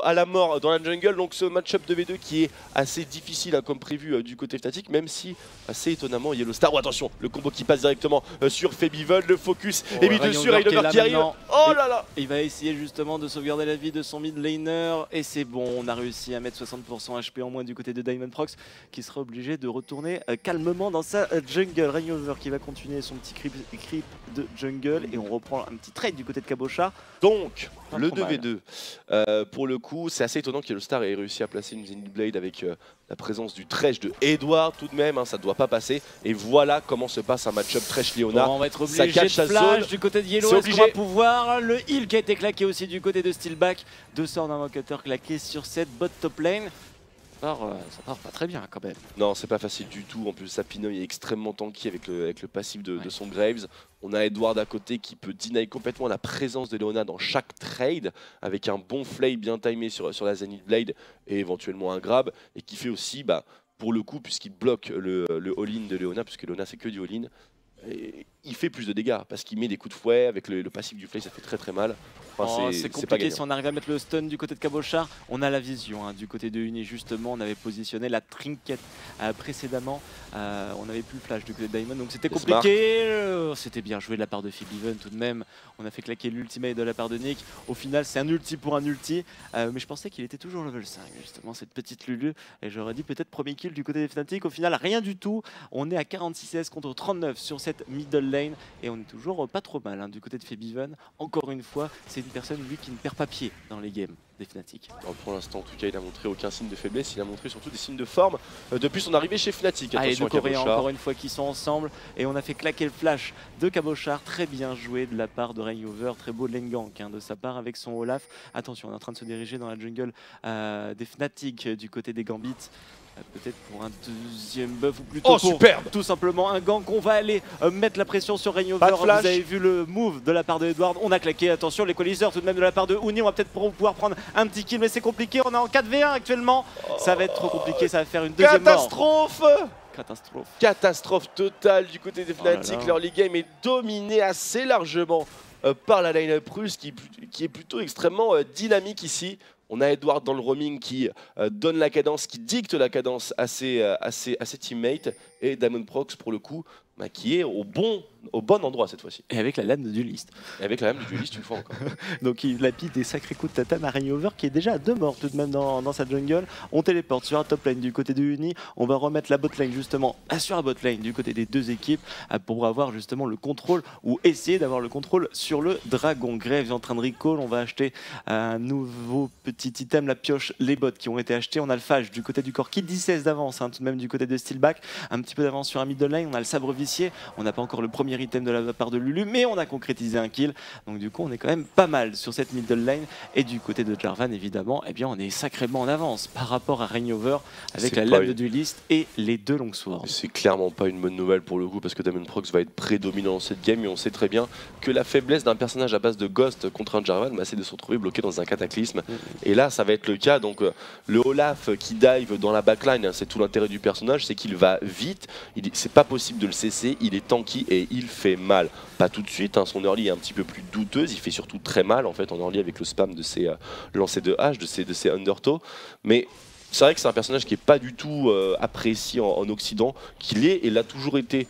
à la mort dans la jungle. Donc ce match-up de V2 qui est assez difficile hein, comme prévu du côté Fnatic, même si assez étonnamment Yellowstar. Oh, attention, le combo qui passe directement sur Febiven, le focus est mis dessus, Reignover qui arrive. Oh là là. Il va essayer justement de sauvegarder la vie de son mid laner et c'est bon, on a réussi à mettre 60% HP en moins du côté de Diamondprox qui sera obligé de retourner calmement dans sa jungle. Reignover qui va continuer son petit creep de jungle et on reprend un petit trade du côté de Cabochard. Donc le 2v2 pour le coup, c'est assez étonnant que Yellowstar ait réussi à placer une Zenith Blade avec la présence du Thresh de Edward tout de même, hein, ça ne doit pas passer. Et voilà comment se passe un match-up Thresh-Leona. Bon, on va être obligé de flash du côté de Yellow, est-ce qu'on va pouvoir le heal qui a été claqué aussi du côté de Steelback. 2 sorts d'invocateur claqués sur cette bot top lane. Ça part pas très bien quand même. Non, c'est pas facile du tout. En plus, Sapinoy est extrêmement tanky avec le passif de son Graves. On a Edward à côté qui peut deny complètement la présence de Leona dans chaque trade avec un bon flay bien timé sur la Zenith Blade et éventuellement un grab. Et qui fait aussi, pour le coup, puisqu'il bloque le all-in de Leona, puisque Leona c'est que du all-in, il fait plus de dégâts parce qu'il met des coups de fouet avec le passif du flay, ça fait très mal. Enfin, c'est compliqué si on arrive à mettre le stun du côté de Cabochard. On a la vision hein, du côté de Uni justement, on avait positionné la trinket précédemment, on avait plus le flash du côté de Diamond donc c'était compliqué. C'était bien joué de la part de Febiven tout de même, on a fait claquer l'ultimate de la part de Nick. Au final c'est un ulti pour un ulti, mais je pensais qu'il était toujours level 5 justement cette petite Lulu et j'aurais dit peut-être premier kill du côté des Fnatic. Au final rien du tout, on est à 46 S contre 39 sur cette middle lane et on est toujours pas trop mal hein, du côté de Febiven. Encore une fois c'est une personne lui qui ne perd pas pied dans les games des Fnatic. Alors pour l'instant en tout cas il a montré aucun signe de faiblesse, il a montré surtout des signes de forme depuis son arrivée chez Fnatic. Et deux Coréens encore une fois qui sont ensemble et on a fait claquer le flash de Cabochard, très bien joué de la part de Reignover, très beau lane gank hein, de sa part avec son Olaf. Attention on est en train de se diriger dans la jungle des Fnatic du côté des Gambits. Peut-être pour un deuxième buff ou plutôt pour tout simplement un gank. On va aller mettre la pression sur Reignover. Vous avez vu le move de la part de Edward. On a claqué, attention, l'équaliseur tout de même de la part de Uni. On va peut-être pouvoir prendre un petit kill, mais c'est compliqué. On est en 4v1 actuellement. Ça va être trop compliqué, ça va faire une deuxième catastrophe mort. Catastrophe totale du côté des Fnatic. Leur league game est dominé assez largement par la line-up russe qui est plutôt extrêmement dynamique ici. On a Edward dans le roaming qui donne la cadence, qui dicte la cadence à ses teammates. Et Diamondprox pour le coup, qui est au bon endroit cette fois-ci. Et avec la lame de dueliste. Et avec la lame de dueliste une fois encore. Donc il lapide des sacrés coups de tatane à Reignover qui est déjà à 2 morts tout de même dans sa jungle. On téléporte sur la top lane du côté de Uni. On va remettre la bot lane justement sur la bot lane du côté des deux équipes pour avoir justement le contrôle ou essayer d'avoir le contrôle sur le dragon. Graves est en train de recall. On va acheter un nouveau petit item, la pioche, les bots qui ont été achetés. On a le Phage du côté du corps qui 16 d'avance hein, tout de même du côté de Steelback. Un petit peu d'avance sur un middle lane. On a le sabre vicié. On n'a pas encore le premier item de la part de Lulu, mais on a concrétisé un kill. Donc du coup, on est quand même pas mal sur cette middle lane. Et du côté de Jarvan, évidemment, eh bien, on est sacrément en avance par rapport à Reignover avec la lame de dueliste et les 2 longswords. C'est clairement pas une bonne nouvelle pour le coup parce que Diamondprox va être prédominant dans cette game et on sait très bien que la faiblesse d'un personnage à base de Ghost contre un Jarvan, c'est de se retrouver bloqué dans un cataclysme. Et là, ça va être le cas. Donc le Olaf qui dive dans la backline, hein, c'est tout l'intérêt du personnage, c'est qu'il va vite. C'est pas possible de le cesser. Il est tanky et il fait mal. Pas tout de suite, hein, son early est un petit peu plus douteuse, il fait surtout très mal en fait en early avec le spam de ses lancers de hache, de ses undertow. Mais c'est vrai que c'est un personnage qui n'est pas du tout apprécié en Occident, qu'il est et l'a toujours été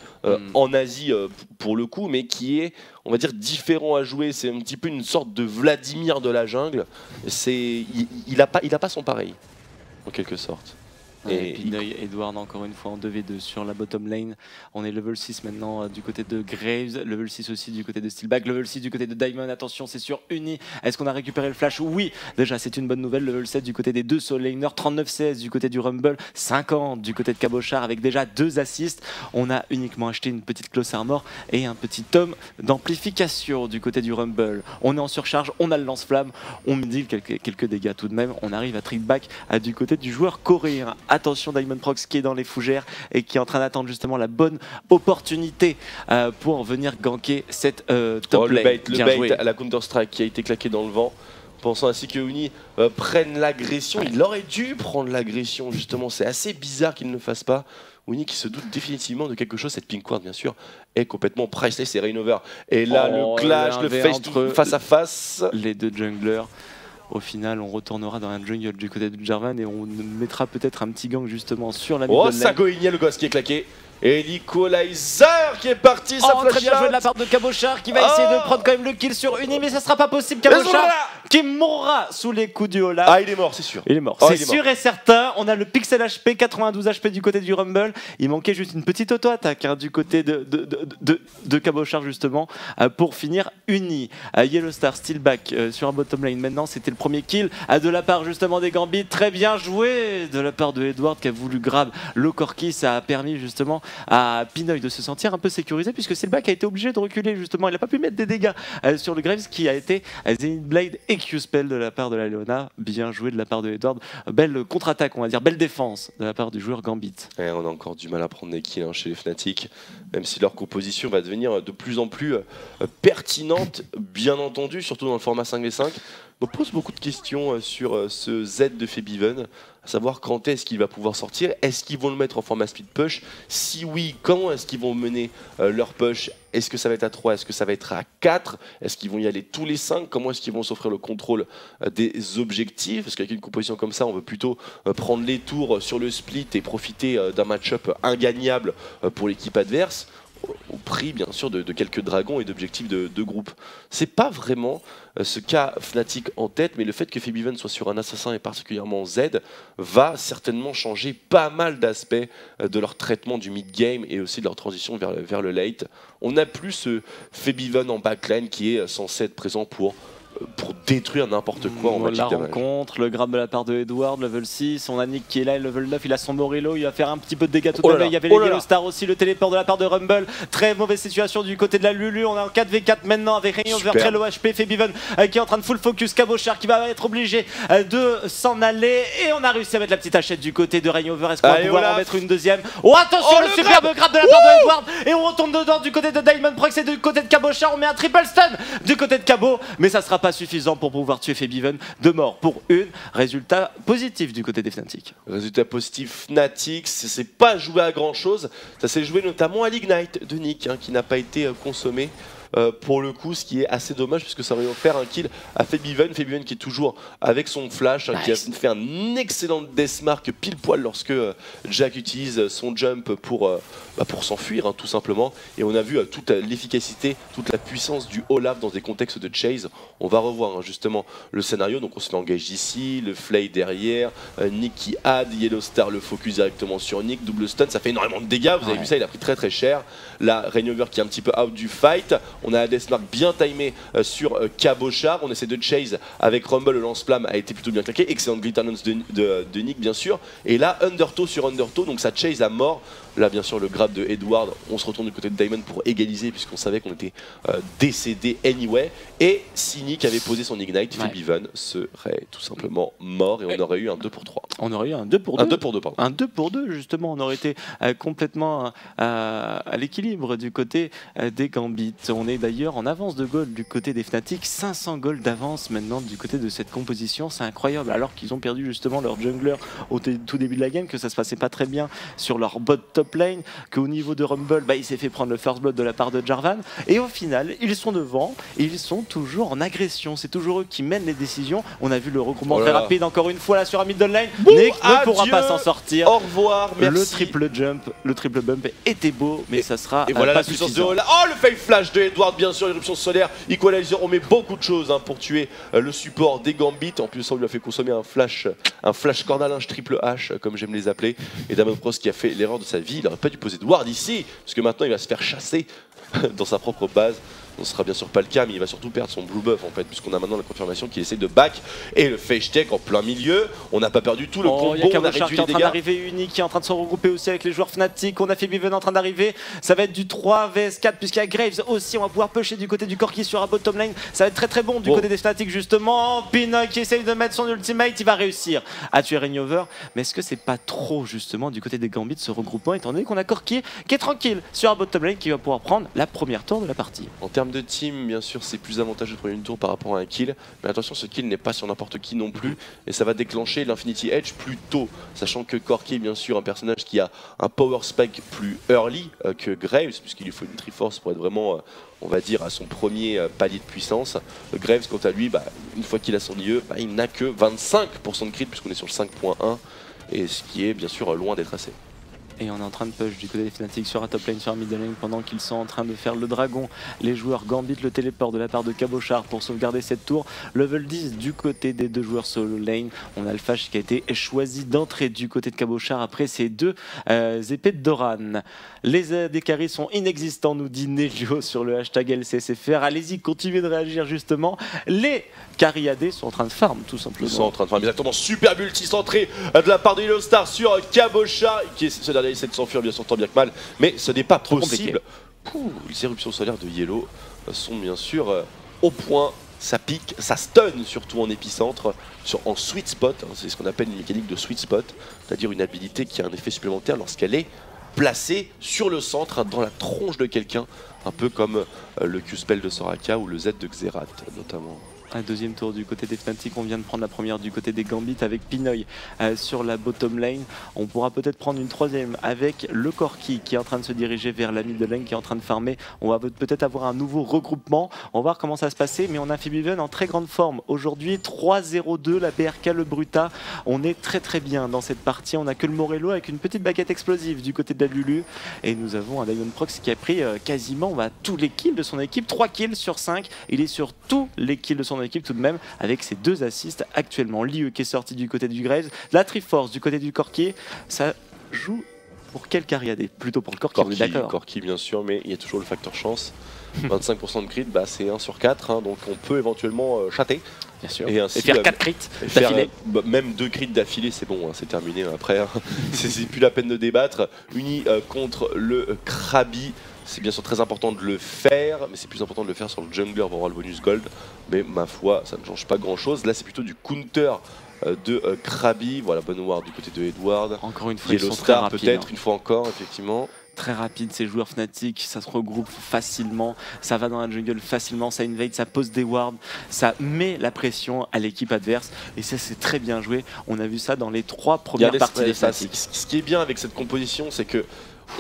en Asie pour le coup, mais qui est, on va dire, différent à jouer. C'est un petit peu une sorte de Vladimir de la jungle. Il a pas son pareil, en quelque sorte. Et Pinoy, Edward encore une fois en 2v2 sur la bottom lane. On est level 6 maintenant du côté de Graves, level 6 aussi du côté de Steelback, level 6 du côté de Diamond. Attention, c'est sur Uni. Est-ce qu'on a récupéré le flash? Oui, déjà c'est une bonne nouvelle. Level 7 du côté des deux soul laners, 39 CS du côté du Rumble, 50 du côté de Cabochard avec déjà 2 assists. On a uniquement acheté une petite close armor et un petit tome d'amplification du côté du Rumble. On est en surcharge, on a le lance-flamme, on me dit quelques dégâts tout de même. On arrive à trickback du côté du joueur coréen. Attention Diamond Prox qui est dans les fougères et qui est en train d'attendre justement la bonne opportunité pour venir ganker cette top lane. Le bait à la Counter-Strike qui a été claqué dans le vent. Pensant ainsi que Uni prenne l'agression, il aurait dû prendre l'agression justement, c'est assez bizarre qu'il ne le fasse pas. Uni qui se doute définitivement de quelque chose, cette Pink Ward bien sûr est complètement priceless et Rainover. Et là le clash, le face à face. Les deux junglers. Au final, on retournera dans un jungle du côté de Jarvan et on mettra peut-être un petit gang justement sur la mid lane. Oh, Sagoinia, le gosse qui est claqué. Et l'Equalizer qui est parti, ça flash très bien joué de la part de Cabochard qui va essayer de prendre quand même le kill sur Uni, mais ça sera pas possible. Cabochard qui mourra sous les coups du Olaf. Ah, il est mort, c'est sûr. Il est mort, c'est sûr et certain. On a le pixel HP, 92 HP du côté du Rumble. Il manquait juste une petite auto-attaque du côté de Cabochard justement pour finir Uni. Yellow Star, Steelback sur un bottom lane maintenant. C'était le premier kill de la part justement des Gambits. Très bien joué de la part de Edward qui a voulu grab le Corki. Ça a permis justement à Pinoy de se sentir un peu sécurisé puisque Steelback a été obligé de reculer justement. Il n'a pas pu mettre des dégâts sur le Graves qui a été Zenith Blade et Q-Spell de la part de la Leona. Bien joué de la part de Edward. Belle contre-attaque, on va dire, belle défense de la part du joueur Gambit. Et on a encore du mal à prendre des kills chez les Fnatic, même si leur composition va devenir de plus en plus pertinente, bien entendu, surtout dans le format 5v5. On pose beaucoup de questions sur ce Z de Febiven, à savoir quand est-ce qu'il va pouvoir sortir, est-ce qu'ils vont le mettre en format speed push, si oui, comment est-ce qu'ils vont mener leur push, est-ce que ça va être à 3, est-ce que ça va être à 4, est-ce qu'ils vont y aller tous les 5, comment est-ce qu'ils vont s'offrir le contrôle des objectifs, parce qu'avec une composition comme ça, on veut plutôt prendre les tours sur le split et profiter d'un match-up ingagnable pour l'équipe adverse, au prix bien sûr de quelques dragons et d'objectifs de groupe. C'est pas vraiment ce qu'a Fnatic en tête, mais le fait que Febiven soit sur un assassin et particulièrement Z va certainement changer pas mal d'aspects de leur traitement du mid-game et aussi de leur transition vers le late. On n'a plus ce Febiven en backline qui est censé être présent pour détruire n'importe quoi en la rencontre, le grab de la part de Edward, level 6, on a Nick qui est là, level 9, il a son Morello, il va faire un petit peu de dégâts tout de même, il y avait les Yellow Star aussi, le téléport de la part de Rumble, très mauvaise situation du côté de la Lulu, on est en 4v4 maintenant avec Rainover, très low HP, Febiven qui est en train de full focus, Cabochard qui va être obligé de s'en aller et on a réussi à mettre la petite hachette du côté de Rainover, est-ce qu'on va pouvoir en mettre une deuxième? Oh attention, le superbe grab de la part de Edward et on retourne dedans du côté de Diamond Prox et du côté de Cabochard, on met un triple stun du côté de Cabo, mais ça sera pas suffisant pour pouvoir tuer Febiven. De mort pour une. Résultat positif du côté des Fnatic. Résultat positif Fnatic, c'est pas joué à grand chose. Ça s'est joué notamment à l'Ignite de Nick qui n'a pas été consommé. Pour le coup, ce qui est assez dommage puisque ça aurait offert un kill à Febiven. Febiven qui est toujours avec son flash, qui a fait un excellent deathmark pile poil lorsque Jack utilise son jump pour s'enfuir tout simplement. Et on a vu toute l'efficacité, toute la puissance du Olaf dans des contextes de chase. On va revoir justement le scénario. Donc on se fait engage ici, le Flay derrière, Nick qui add, Yellow Star le focus directement sur Nick, double stun, ça fait énormément de dégâts. Vous avez vu ça, il a pris très cher. Là, Rainover qui est un petit peu out du fight. On a un deathmark bien timé sur Cabochard. On essaie de chase avec Rumble. Le lance-flamme a été plutôt bien claqué. Excellente Glitterlance de Nick, bien sûr. Et là, Undertow sur Undertow. Donc ça chase à mort. Là, bien sûr, le grab de Edward. On se retourne du côté de Diamond pour égaliser, puisqu'on savait qu'on était décédé anyway. Et si Nick avait posé son Ignite, Febiven serait tout simplement mort. Et on aurait eu un 2 pour 3. On aurait eu un 2 pour 2. Un 2 pour 2, pardon. Un 2 pour 2, justement. On aurait été complètement à l'équilibre du côté des Gambits. On est d'ailleurs en avance de gold du côté des Fnatic. 500 gold d'avance maintenant du côté de cette composition. C'est incroyable. Alors qu'ils ont perdu justement leur jungler au tout début de la game, que ça se passait pas très bien sur leur bot top lane, qu'au niveau de Rumble, il s'est fait prendre le first blood de la part de Jarvan. Et au final, ils sont devant. Et ils sont toujours en agression. C'est toujours eux qui mènent les décisions. On a vu le regroupement Oh là très là. rapide encore une fois là sur la middle lane. Bon, Nick ne pourra adieu. pas s'en sortir. Au revoir, merci. Le triple bump était beau, mais ça sera Et voilà pas la puissance de suffisant. Ola. Oh, le fake flash de Edward, bien sûr, l'éruption solaire, equalizer. On met beaucoup de choses pour tuer le support des Gambit. En plus, ça, on lui a fait consommer un flash cornalinge triple H, comme j'aime les appeler. Et Damon Prost qui a fait l'erreur de sa vie. Il n'aurait pas dû poser Edward ici, parce que maintenant il va se faire chasser dans sa propre base. Ce ne sera bien sûr pas le cas, mais il va surtout perdre son blue buff en fait, puisqu'on a maintenant la confirmation qu'il essaie de back et le face tech en plein milieu. On n'a pas perdu tout le combo, il y a on a Cabochard réduit qui est les en train dégâts. d'arriver, Uni qui est en train de se regrouper aussi avec les joueurs Fnatic. On a fait Biven en train d'arriver. Ça va être du 3 vs 4 puisqu'il y a Graves aussi. On va pouvoir pusher du côté du Corki sur un bottom lane. Ça va être très très bon du côté des Fnatic justement. Pinoy qui essaye de mettre son ultimate, il va réussir à tuer Rainover. Mais est-ce que c'est pas trop justement du côté des Gambits ce regroupement, étant donné qu'on a Corki qui est tranquille sur un bottom lane qui va pouvoir prendre la première tour de la partie. En termes de team, bien sûr, c'est plus avantageux de prendre une tour par rapport à un kill. Mais attention, ce kill n'est pas sur n'importe qui non plus. Et ça va déclencher l'Infinity Edge plus tôt. Sachant que Corki est bien sûr un personnage qui a un power spike plus early que Graves, puisqu'il lui faut une Triforce pour être vraiment, on va dire, à son premier palier de puissance. Graves, quant à lui, une fois qu'il a son IE, il n'a que 25% de crit, puisqu'on est sur le 5.1. Et ce qui est bien sûr loin d'être assez. Et on est en train de push du côté des Fnatic sur la top lane, sur la middle lane, pendant qu'ils sont en train de faire le dragon. Les joueurs Gambit le téléport de la part de Cabochard pour sauvegarder cette tour. Level 10 du côté des deux joueurs solo lane. On a le Fash qui a été choisi d'entrer du côté de Cabochard après ces deux épées de Doran. Les AD sont inexistants, nous dit Nelio sur le hashtag LCSFR. Allez-y, continuez de réagir justement. Les carry AD sont en train de farm tout simplement. Ils sont en train de faire exactement super multi centré de la part de Yellow Star sur Cabochard, qui est ce dernier essaie de s'enfuir bien sûr tant bien que mal, mais ce n'est pas possible. Les éruptions solaires de Yellow sont bien sûr au point, ça pique, ça stun surtout en épicentre, en sweet spot, c'est ce qu'on appelle une mécanique de sweet spot, c'est-à-dire une habilité qui a un effet supplémentaire lorsqu'elle est placée sur le centre, dans la tronche de quelqu'un, un peu comme le Q-spell de Soraka ou le Z de Xerath notamment. Un deuxième tour du côté des Fnatic, on vient de prendre la première du côté des Gambit avec Pinoy sur la bottom lane. On pourra peut-être prendre une troisième avec le Corki qui est en train de se diriger vers la middle lane, qui est en train de farmer. On va peut-être avoir un nouveau regroupement, on va voir comment ça va se passer, mais on a Fibiven en très grande forme. Aujourd'hui 3-0-2, la BRK, le Bruta, on est très très bien dans cette partie. On a que le Morello avec une petite baguette explosive du côté de la Lulu, et nous avons un Diamond Prox qui a pris quasiment tous les kills de son équipe, 3 kills sur 5, il est sur tous les kills de son équipe tout de même, avec ses 2 assists actuellement. Liu qui est sorti du côté du Graves, la Triforce du côté du Corki. Ça joue pour quel carry AD? Plutôt pour le Corki, on est d'accord. Corki bien sûr, mais il y a toujours le facteur chance. 25% de crit, c'est 1 sur 4, donc on peut éventuellement chater. Bien sûr. Et, ainsi, faire 4 crits d'affilée. Même 2 crits d'affilée, c'est bon, c'est terminé après. C'est plus la peine de débattre. Uni contre le Krabi. C'est bien sûr très important de le faire, mais c'est plus important de le faire sur le jungler pour avoir le bonus gold. Mais ma foi, ça ne change pas grand chose. Là, c'est plutôt du counter de Krabi. Voilà, bonne ward du côté de Edward. Encore une fois, Yellow Star peut-être, une fois encore, effectivement. Très rapide, ces joueurs Fnatic, ça se regroupe facilement, ça va dans la jungle facilement, ça invade, ça pose des wards, ça met la pression à l'équipe adverse, et ça c'est très bien joué. On a vu ça dans les 3 premières parties des Fnatic. Ce qui est bien avec cette composition, c'est que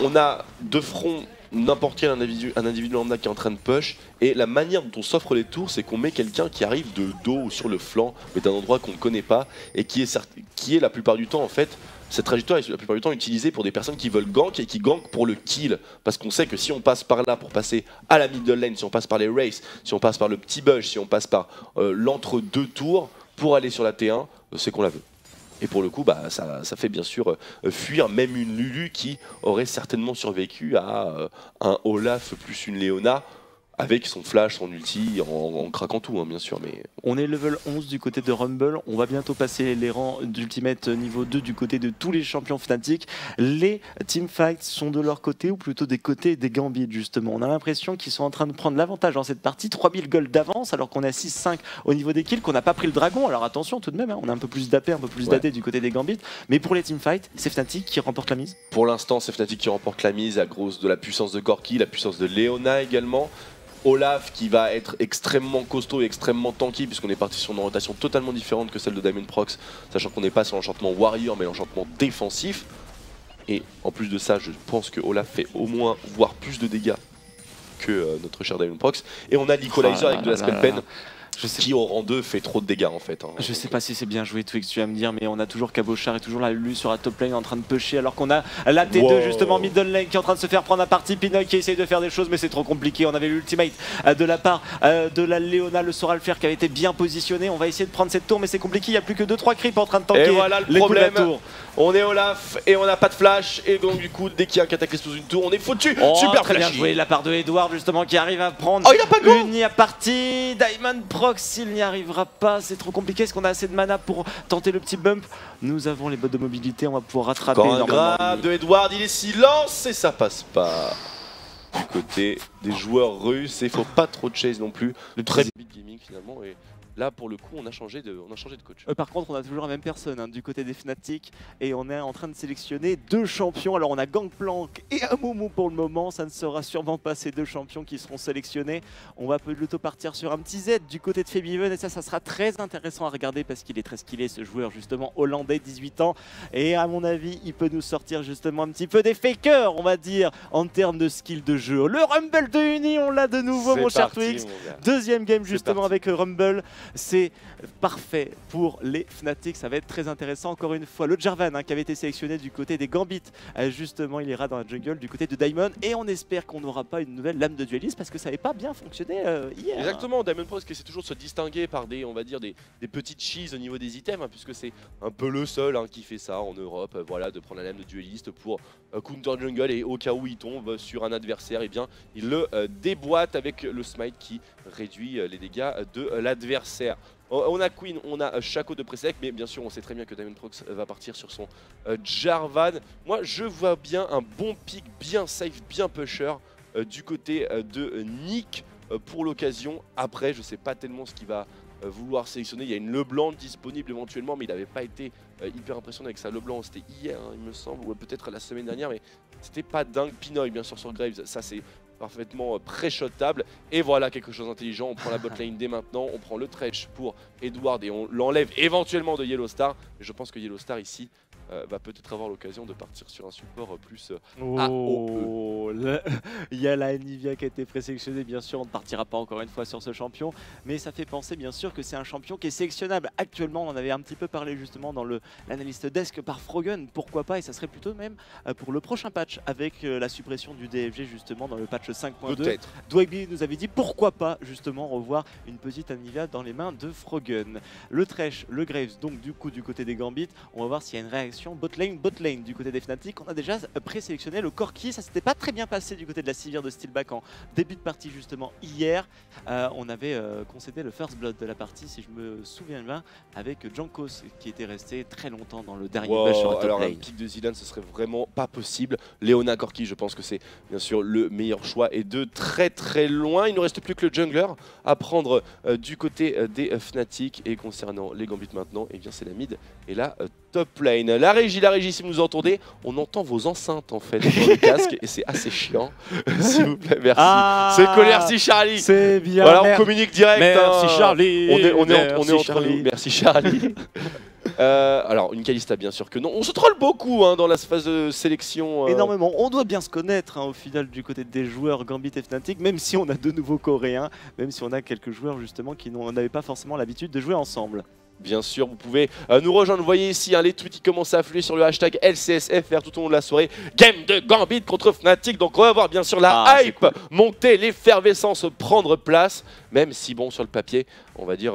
on a de front n'importe quel individu lambda qui est en train de push, et la manière dont on s'offre les tours, c'est qu'on met quelqu'un qui arrive de dos ou sur le flanc, mais d'un endroit qu'on ne connaît pas, et qui est la plupart du temps en fait. Cette trajectoire est la plupart du temps utilisée pour des personnes qui veulent gank et qui gankent pour le kill. Parce qu'on sait que si on passe par là pour passer à la middle lane, si on passe par les races, si on passe par le petit bush, si on passe par l'entre-deux tours pour aller sur la T1, c'est qu'on la veut. Et pour le coup, ça fait bien sûr fuir même une Lulu qui aurait certainement survécu à un Olaf plus une Leona, avec son flash, son ulti, en craquant tout, bien sûr. Mais on est level 11 du côté de Rumble, on va bientôt passer les rangs d'Ultimate niveau 2 du côté de tous les champions Fnatic. Les teamfights sont de leur côté, ou plutôt des côtés des Gambit justement. On a l'impression qu'ils sont en train de prendre l'avantage dans cette partie, 3000 gold d'avance, alors qu'on a 6-5 au niveau des kills, qu'on n'a pas pris le dragon. Alors attention tout de même, on a un peu plus d'AP, un peu plus d'AD du côté des Gambit. Mais pour les teamfights, c'est Fnatic qui remporte la mise. Pour l'instant, c'est Fnatic qui remporte la mise à cause de la puissance de Corki, la puissance de Leona également. Olaf qui va être extrêmement costaud et extrêmement tanky, puisqu'on est parti sur une rotation totalement différente que celle de Diamond Prox, sachant qu'on n'est pas sur l'enchantement Warrior mais l'enchantement défensif. Et en plus de ça, je pense que Olaf fait au moins, voire plus de dégâts que notre cher Diamondprox. Et on a l'Equalizer avec de la Spell Pen. Qui au rang 2 fait trop de dégâts en fait. Je sais pas si c'est bien joué Twix, tu vas me dire, mais on a toujours Cabochard et toujours la Lulu sur la top lane en train de pusher alors qu'on a la T2 justement middle lane qui est en train de se faire prendre à partie. Pinoy qui essaye de faire des choses mais c'est trop compliqué. On avait l'ultimate de la part de la Leona, le saura le faire, qui avait été bien positionné. On va essayer de prendre cette tour mais c'est compliqué, il n'y a plus que 2-3 creeps en train de tanker. Et voilà le problème, on est Olaf et on n'a pas de flash et donc du coup dès qu'il y a un cataclysme sous une tour on est foutu. Super très bien flashy. joué la part de Edward justement qui arrive à prendre il a pas une partie. Diamondprox il n'y arrivera pas, c'est trop compliqué. Est-ce qu'on a assez de mana pour tenter le petit bump? Nous avons les bottes de mobilité, on va pouvoir rattraper. Encore un grab de Edward, il est silence et ça passe pas. Du côté des joueurs russes, il faut pas trop de chase non plus. Le très big gaming finalement. Et là pour le coup on a changé de coach. Par contre on a toujours la même personne du côté des Fnatic et on est en train de sélectionner 2 champions. Alors on a Gangplank et Amumu pour le moment, ça ne sera sûrement pas ces 2 champions qui seront sélectionnés. On va plutôt partir sur un petit Z du côté de Febiven et ça sera très intéressant à regarder parce qu'il est très skillé ce joueur justement hollandais, 18 ans, et à mon avis il peut nous sortir justement un petit peu des fakers on va dire en termes de skill de jeu. Le Rumble de Uni on l'a de nouveau mon cher Twix, deuxième game justement avec Rumble. C'est parfait pour les Fnatic, ça va être très intéressant. Encore une fois, le Jarvan qui avait été sélectionné du côté des Gambit, justement il ira dans la jungle du côté de Diamond et on espère qu'on n'aura pas une nouvelle lame de dueliste parce que ça n'avait pas bien fonctionné hier. Exactement, Diamondprox qui essaie toujours de se distinguer par des, on va dire, des petites cheese au niveau des items, puisque c'est un peu le seul qui fait ça en Europe, voilà, de prendre la lame de dueliste pour counter jungle et au cas où il tombe sur un adversaire, et bien il le déboîte avec le smite qui réduit les dégâts de l'adversaire. On a Queen, on a Shaco de Presec, mais bien sûr on sait très bien que Diamondprox va partir sur son Jarvan. Moi je vois bien un bon pick, bien safe, bien pusher du côté de Nick pour l'occasion. Après je sais pas tellement ce qu'il va vouloir sélectionner. Il y a une LeBlanc disponible éventuellement, mais il n'avait pas été hyper impressionnant avec sa LeBlanc. C'était hier il me semble, ou peut-être la semaine dernière, mais c'était pas dingue. Pinoy bien sûr sur Graves, ça c'est parfaitement pré-shotable. Et voilà quelque chose d'intelligent, on prend la botlane dès maintenant, on prend le Tretch pour Edward et on l'enlève éventuellement de Yellow Star. Et je pense que Yellow Star ici va peut-être avoir l'occasion de partir sur un support plus AOE. Il y a la Nivea qui a été présélectionnée, bien sûr on ne partira pas encore une fois sur ce champion, mais ça fait penser bien sûr que c'est un champion qui est sélectionnable. Actuellement on en avait un petit peu parlé justement dans l'analyste desk par Frogen, pourquoi pas, et ça serait plutôt même pour le prochain patch avec la suppression du DFG justement dans le patch 5.2. Dwayne nous avait dit pourquoi pas justement revoir une petite Nivea dans les mains de Frogen. Le Thresh, le Graves donc du coup du côté des Gambit, on va voir s'il y a une réaction botlane du côté des Fnatic. On a déjà présélectionné le Corki, ça s'était pas très bien passé du côté de la Sivir de Steelback en début de partie justement hier. On avait concédé le first blood de la partie si je me souviens bien avec Jankos qui était resté très longtemps dans le dernier bush sur la top alors lane. un pick de Zilan ce serait vraiment pas possible. Leona Corki je pense que c'est bien sûr le meilleur choix et de très très loin. Il ne reste plus que le jungler à prendre du côté des Fnatic, et concernant les Gambit maintenant, et bien c'est la mid et la top lane. La régie, si vous nous entendez, on entend vos enceintes en fait dans le casque et c'est assez chiant. S'il vous plaît, merci. C'est colère, merci Charlie. C'est bien. Voilà, on communique direct. Merci Charlie. On est entre nous. Merci Charlie. Alors une Kalista bien sûr que non. On se troll beaucoup dans la phase de sélection. Énormément. On doit bien se connaître au final du côté des joueurs Gambit et Fnatic, même si on a de nouveaux Coréens, même si on a quelques joueurs justement qui n'avaient pas forcément l'habitude de jouer ensemble. Bien sûr, vous pouvez nous rejoindre. Vous voyez ici les tweets qui commencent à affluer sur le hashtag LCSFR tout au long de la soirée. Game de Gambit contre Fnatic. Donc on va voir bien sûr la hype monter, l'effervescence prendre place. Même si bon, sur le papier, on va dire,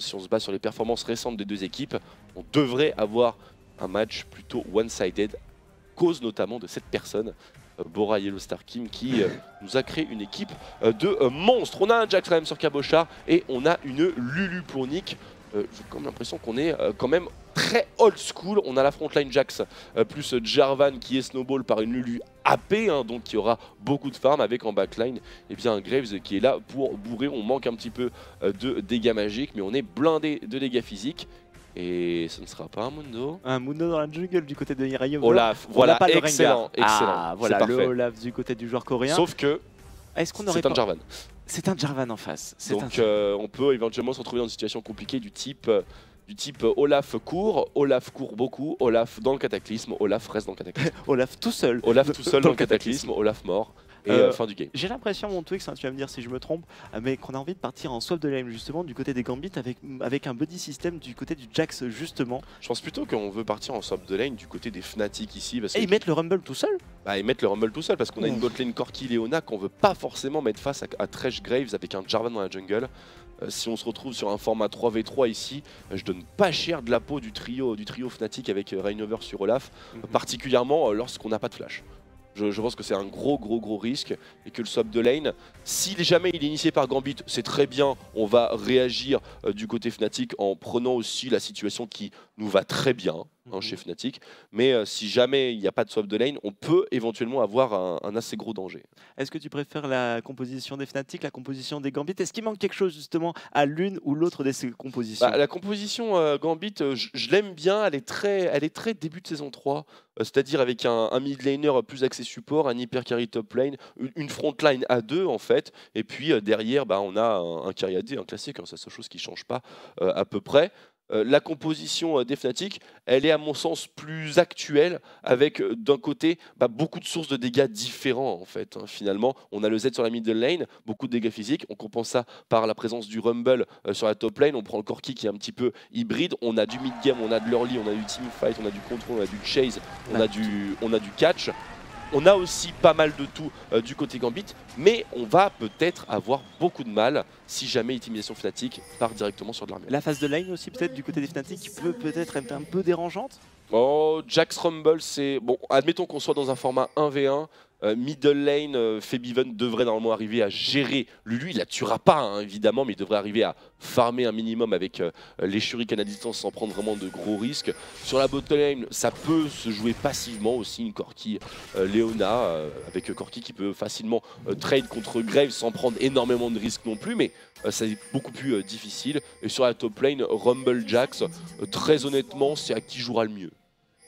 si on se base sur les performances récentes des deux équipes, on devrait avoir un match plutôt one-sided. Cause notamment de cette personne, Bora Yellow Star Kim, qui nous a créé une équipe de monstres. On a un Jax sur Cabochard et on a une Lulu pour Nick. J'ai quand même l'impression qu'on est quand même très old school. On a la frontline Jax plus Jarvan qui est snowball par une Lulu AP, donc qui aura beaucoup de farm, avec en backline et bien un Graves qui est là pour bourrer. On manque un petit peu de dégâts magiques, mais on est blindé de dégâts physiques. Et ce ne sera pas un Mundo. Un Mundo dans la jungle du côté de Hirayom. Olaf, voilà, excellent, voilà c'est le Olaf du côté du joueur coréen. Sauf que c'est un Jarvan. C'est un Jarvan en face. Donc on peut éventuellement se retrouver dans une situation compliquée du type Olaf court beaucoup, Olaf dans le cataclysme, Olaf reste dans le cataclysme. Olaf tout seul. Olaf tout seul dans le cataclysme, Olaf mort. et fin du game. J'ai l'impression, mon Twix, tu vas me dire si je me trompe, mais qu'on a envie de partir en swap de lane justement du côté des Gambit avec un buddy system du côté du Jax justement. Je pense plutôt qu'on veut partir en swap de lane du côté des Fnatic ici. Parce Et que ils mettent le Rumble tout seul. Bah, ils mettent le Rumble tout seul parce qu'on a une botlane Corki Leona qu'on veut pas forcément mettre face à Thresh Graves avec un Jarvan dans la jungle. Si on se retrouve sur un format 3v3 ici, je donne pas cher de la peau du trio Fnatic avec Reignover sur Olaf, particulièrement lorsqu'on n'a pas de flash. Je pense que c'est un gros risque et que le swap de lane, si jamais il est initié par Gambit, c'est très bien, on va réagir du côté Fnatic en prenant aussi la situation qui nous va très bien chez Fnatic, mais si jamais il n'y a pas de swap de lane, on peut éventuellement avoir un assez gros danger. Est-ce que tu préfères la composition des Fnatic, la composition des Gambit? Est-ce qu'il manque quelque chose justement à l'une ou l'autre de ces compositions? La composition Gambit, je l'aime bien, elle est très début de saison 3, c'est-à-dire avec un mid laner plus axé support, un hyper carry top lane, une front line à 2 en fait, et puis derrière on a un carry AD, un classique, c'est la seule chose qui ne change pas à peu près. La composition des Fnatic, elle est à mon sens plus actuelle avec d'un côté beaucoup de sources de dégâts différents en fait. Finalement, on a le Z sur la middle lane, beaucoup de dégâts physiques, on compense ça par la présence du Rumble sur la top lane, on prend le Corki qui est un petit peu hybride, on a du mid game, on a de l'early, on a du teamfight, on a du control, on a du chase, on a du catch. On a aussi pas mal de tout du côté Gambit, mais on va peut-être avoir beaucoup de mal si jamais Intimidation Fnatic part directement sur de l'armée. La phase de lane aussi peut-être du côté des Fnatic qui peut peut-être être un peu dérangeante. Oh, Jax Rumble, c'est... Bon, admettons qu'on soit dans un format 1v1, middle lane, Febiven devrait normalement arriver à gérer. Lui, il la tuera pas, évidemment, mais il devrait arriver à farmer un minimum avec les shurikens à distance sans prendre vraiment de gros risques. Sur la bottom lane, ça peut se jouer passivement aussi, une Corki Leona, avec Corki qui peut facilement trade contre Graves sans prendre énormément de risques non plus, mais c'est beaucoup plus difficile. Et sur la top lane, Rumble Jax, très honnêtement, c'est à qui jouera le mieux.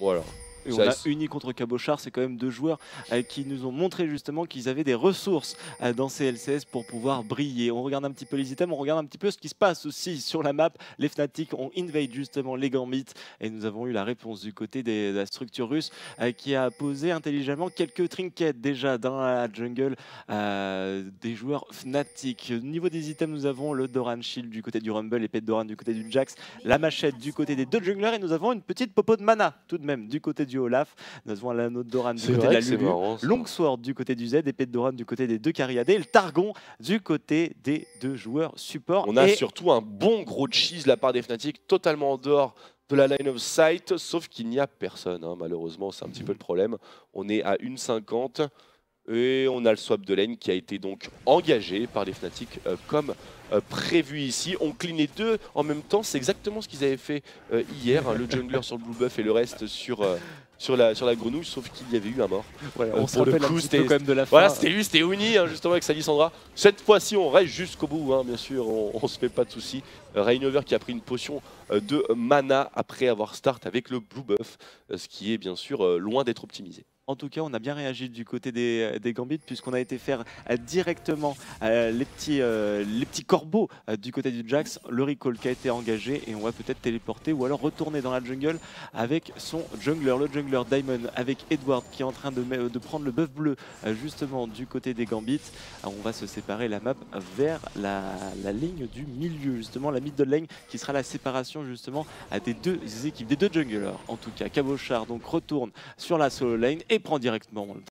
Voilà. Et on a uni contre Cabochard, c'est quand même deux joueurs qui nous ont montré justement qu'ils avaient des ressources dans ces LCS pour pouvoir briller. On regarde un petit peu les items, on regarde un petit peu ce qui se passe aussi sur la map. Les Fnatic ont invade justement les Gambit et nous avons eu la réponse du côté de la structure russe qui a posé intelligemment quelques trinkets déjà dans la jungle des joueurs Fnatic. Au niveau des items, nous avons le Doran Shield du côté du Rumble, l'épée de Doran du côté du Jax, la machette du côté des deux junglers et nous avons une petite popo de mana tout de même du côté du Olaf. Nous avons l'anneau de Doran du côté de la Lulu, Longsword du côté du Z, épée de Doran du côté des deux Cariadés et le Targon du côté des deux joueurs support. On a surtout un bon gros cheese de la part des Fnatic, totalement en dehors de la line of sight, sauf qu'il n'y a personne, malheureusement, c'est un petit peu le problème. On est à 1,50 et on a le swap de lane qui a été donc engagé par les Fnatic comme prévu ici. On clean les deux en même temps, c'est exactement ce qu'ils avaient fait hier, le jungler sur le blue buff et le reste sur la grenouille, sauf qu'il y avait eu un mort. Ouais, on se rappelle un petit peu quand même de la fin. Voilà, c'était Uni justement avec Salissandra. Cette fois-ci, on reste jusqu'au bout, bien sûr, on se fait pas de soucis. Reignover qui a pris une potion de mana après avoir start avec le blue buff, ce qui est bien sûr loin d'être optimisé. En tout cas, on a bien réagi du côté des Gambit puisqu'on a été faire directement les petits corbeaux du côté du Jax. Le recall qui a été engagé et on va peut-être téléporter ou alors retourner dans la jungle avec son jungler, le jungler Diamond avec Edward qui est en train de prendre le buff bleu justement du côté des Gambit. Alors, on va se séparer la map vers la ligne du milieu, justement la middle lane qui sera la séparation justement des deux équipes, des deux junglers. En tout cas, Cabochard donc retourne sur la solo lane et prend directement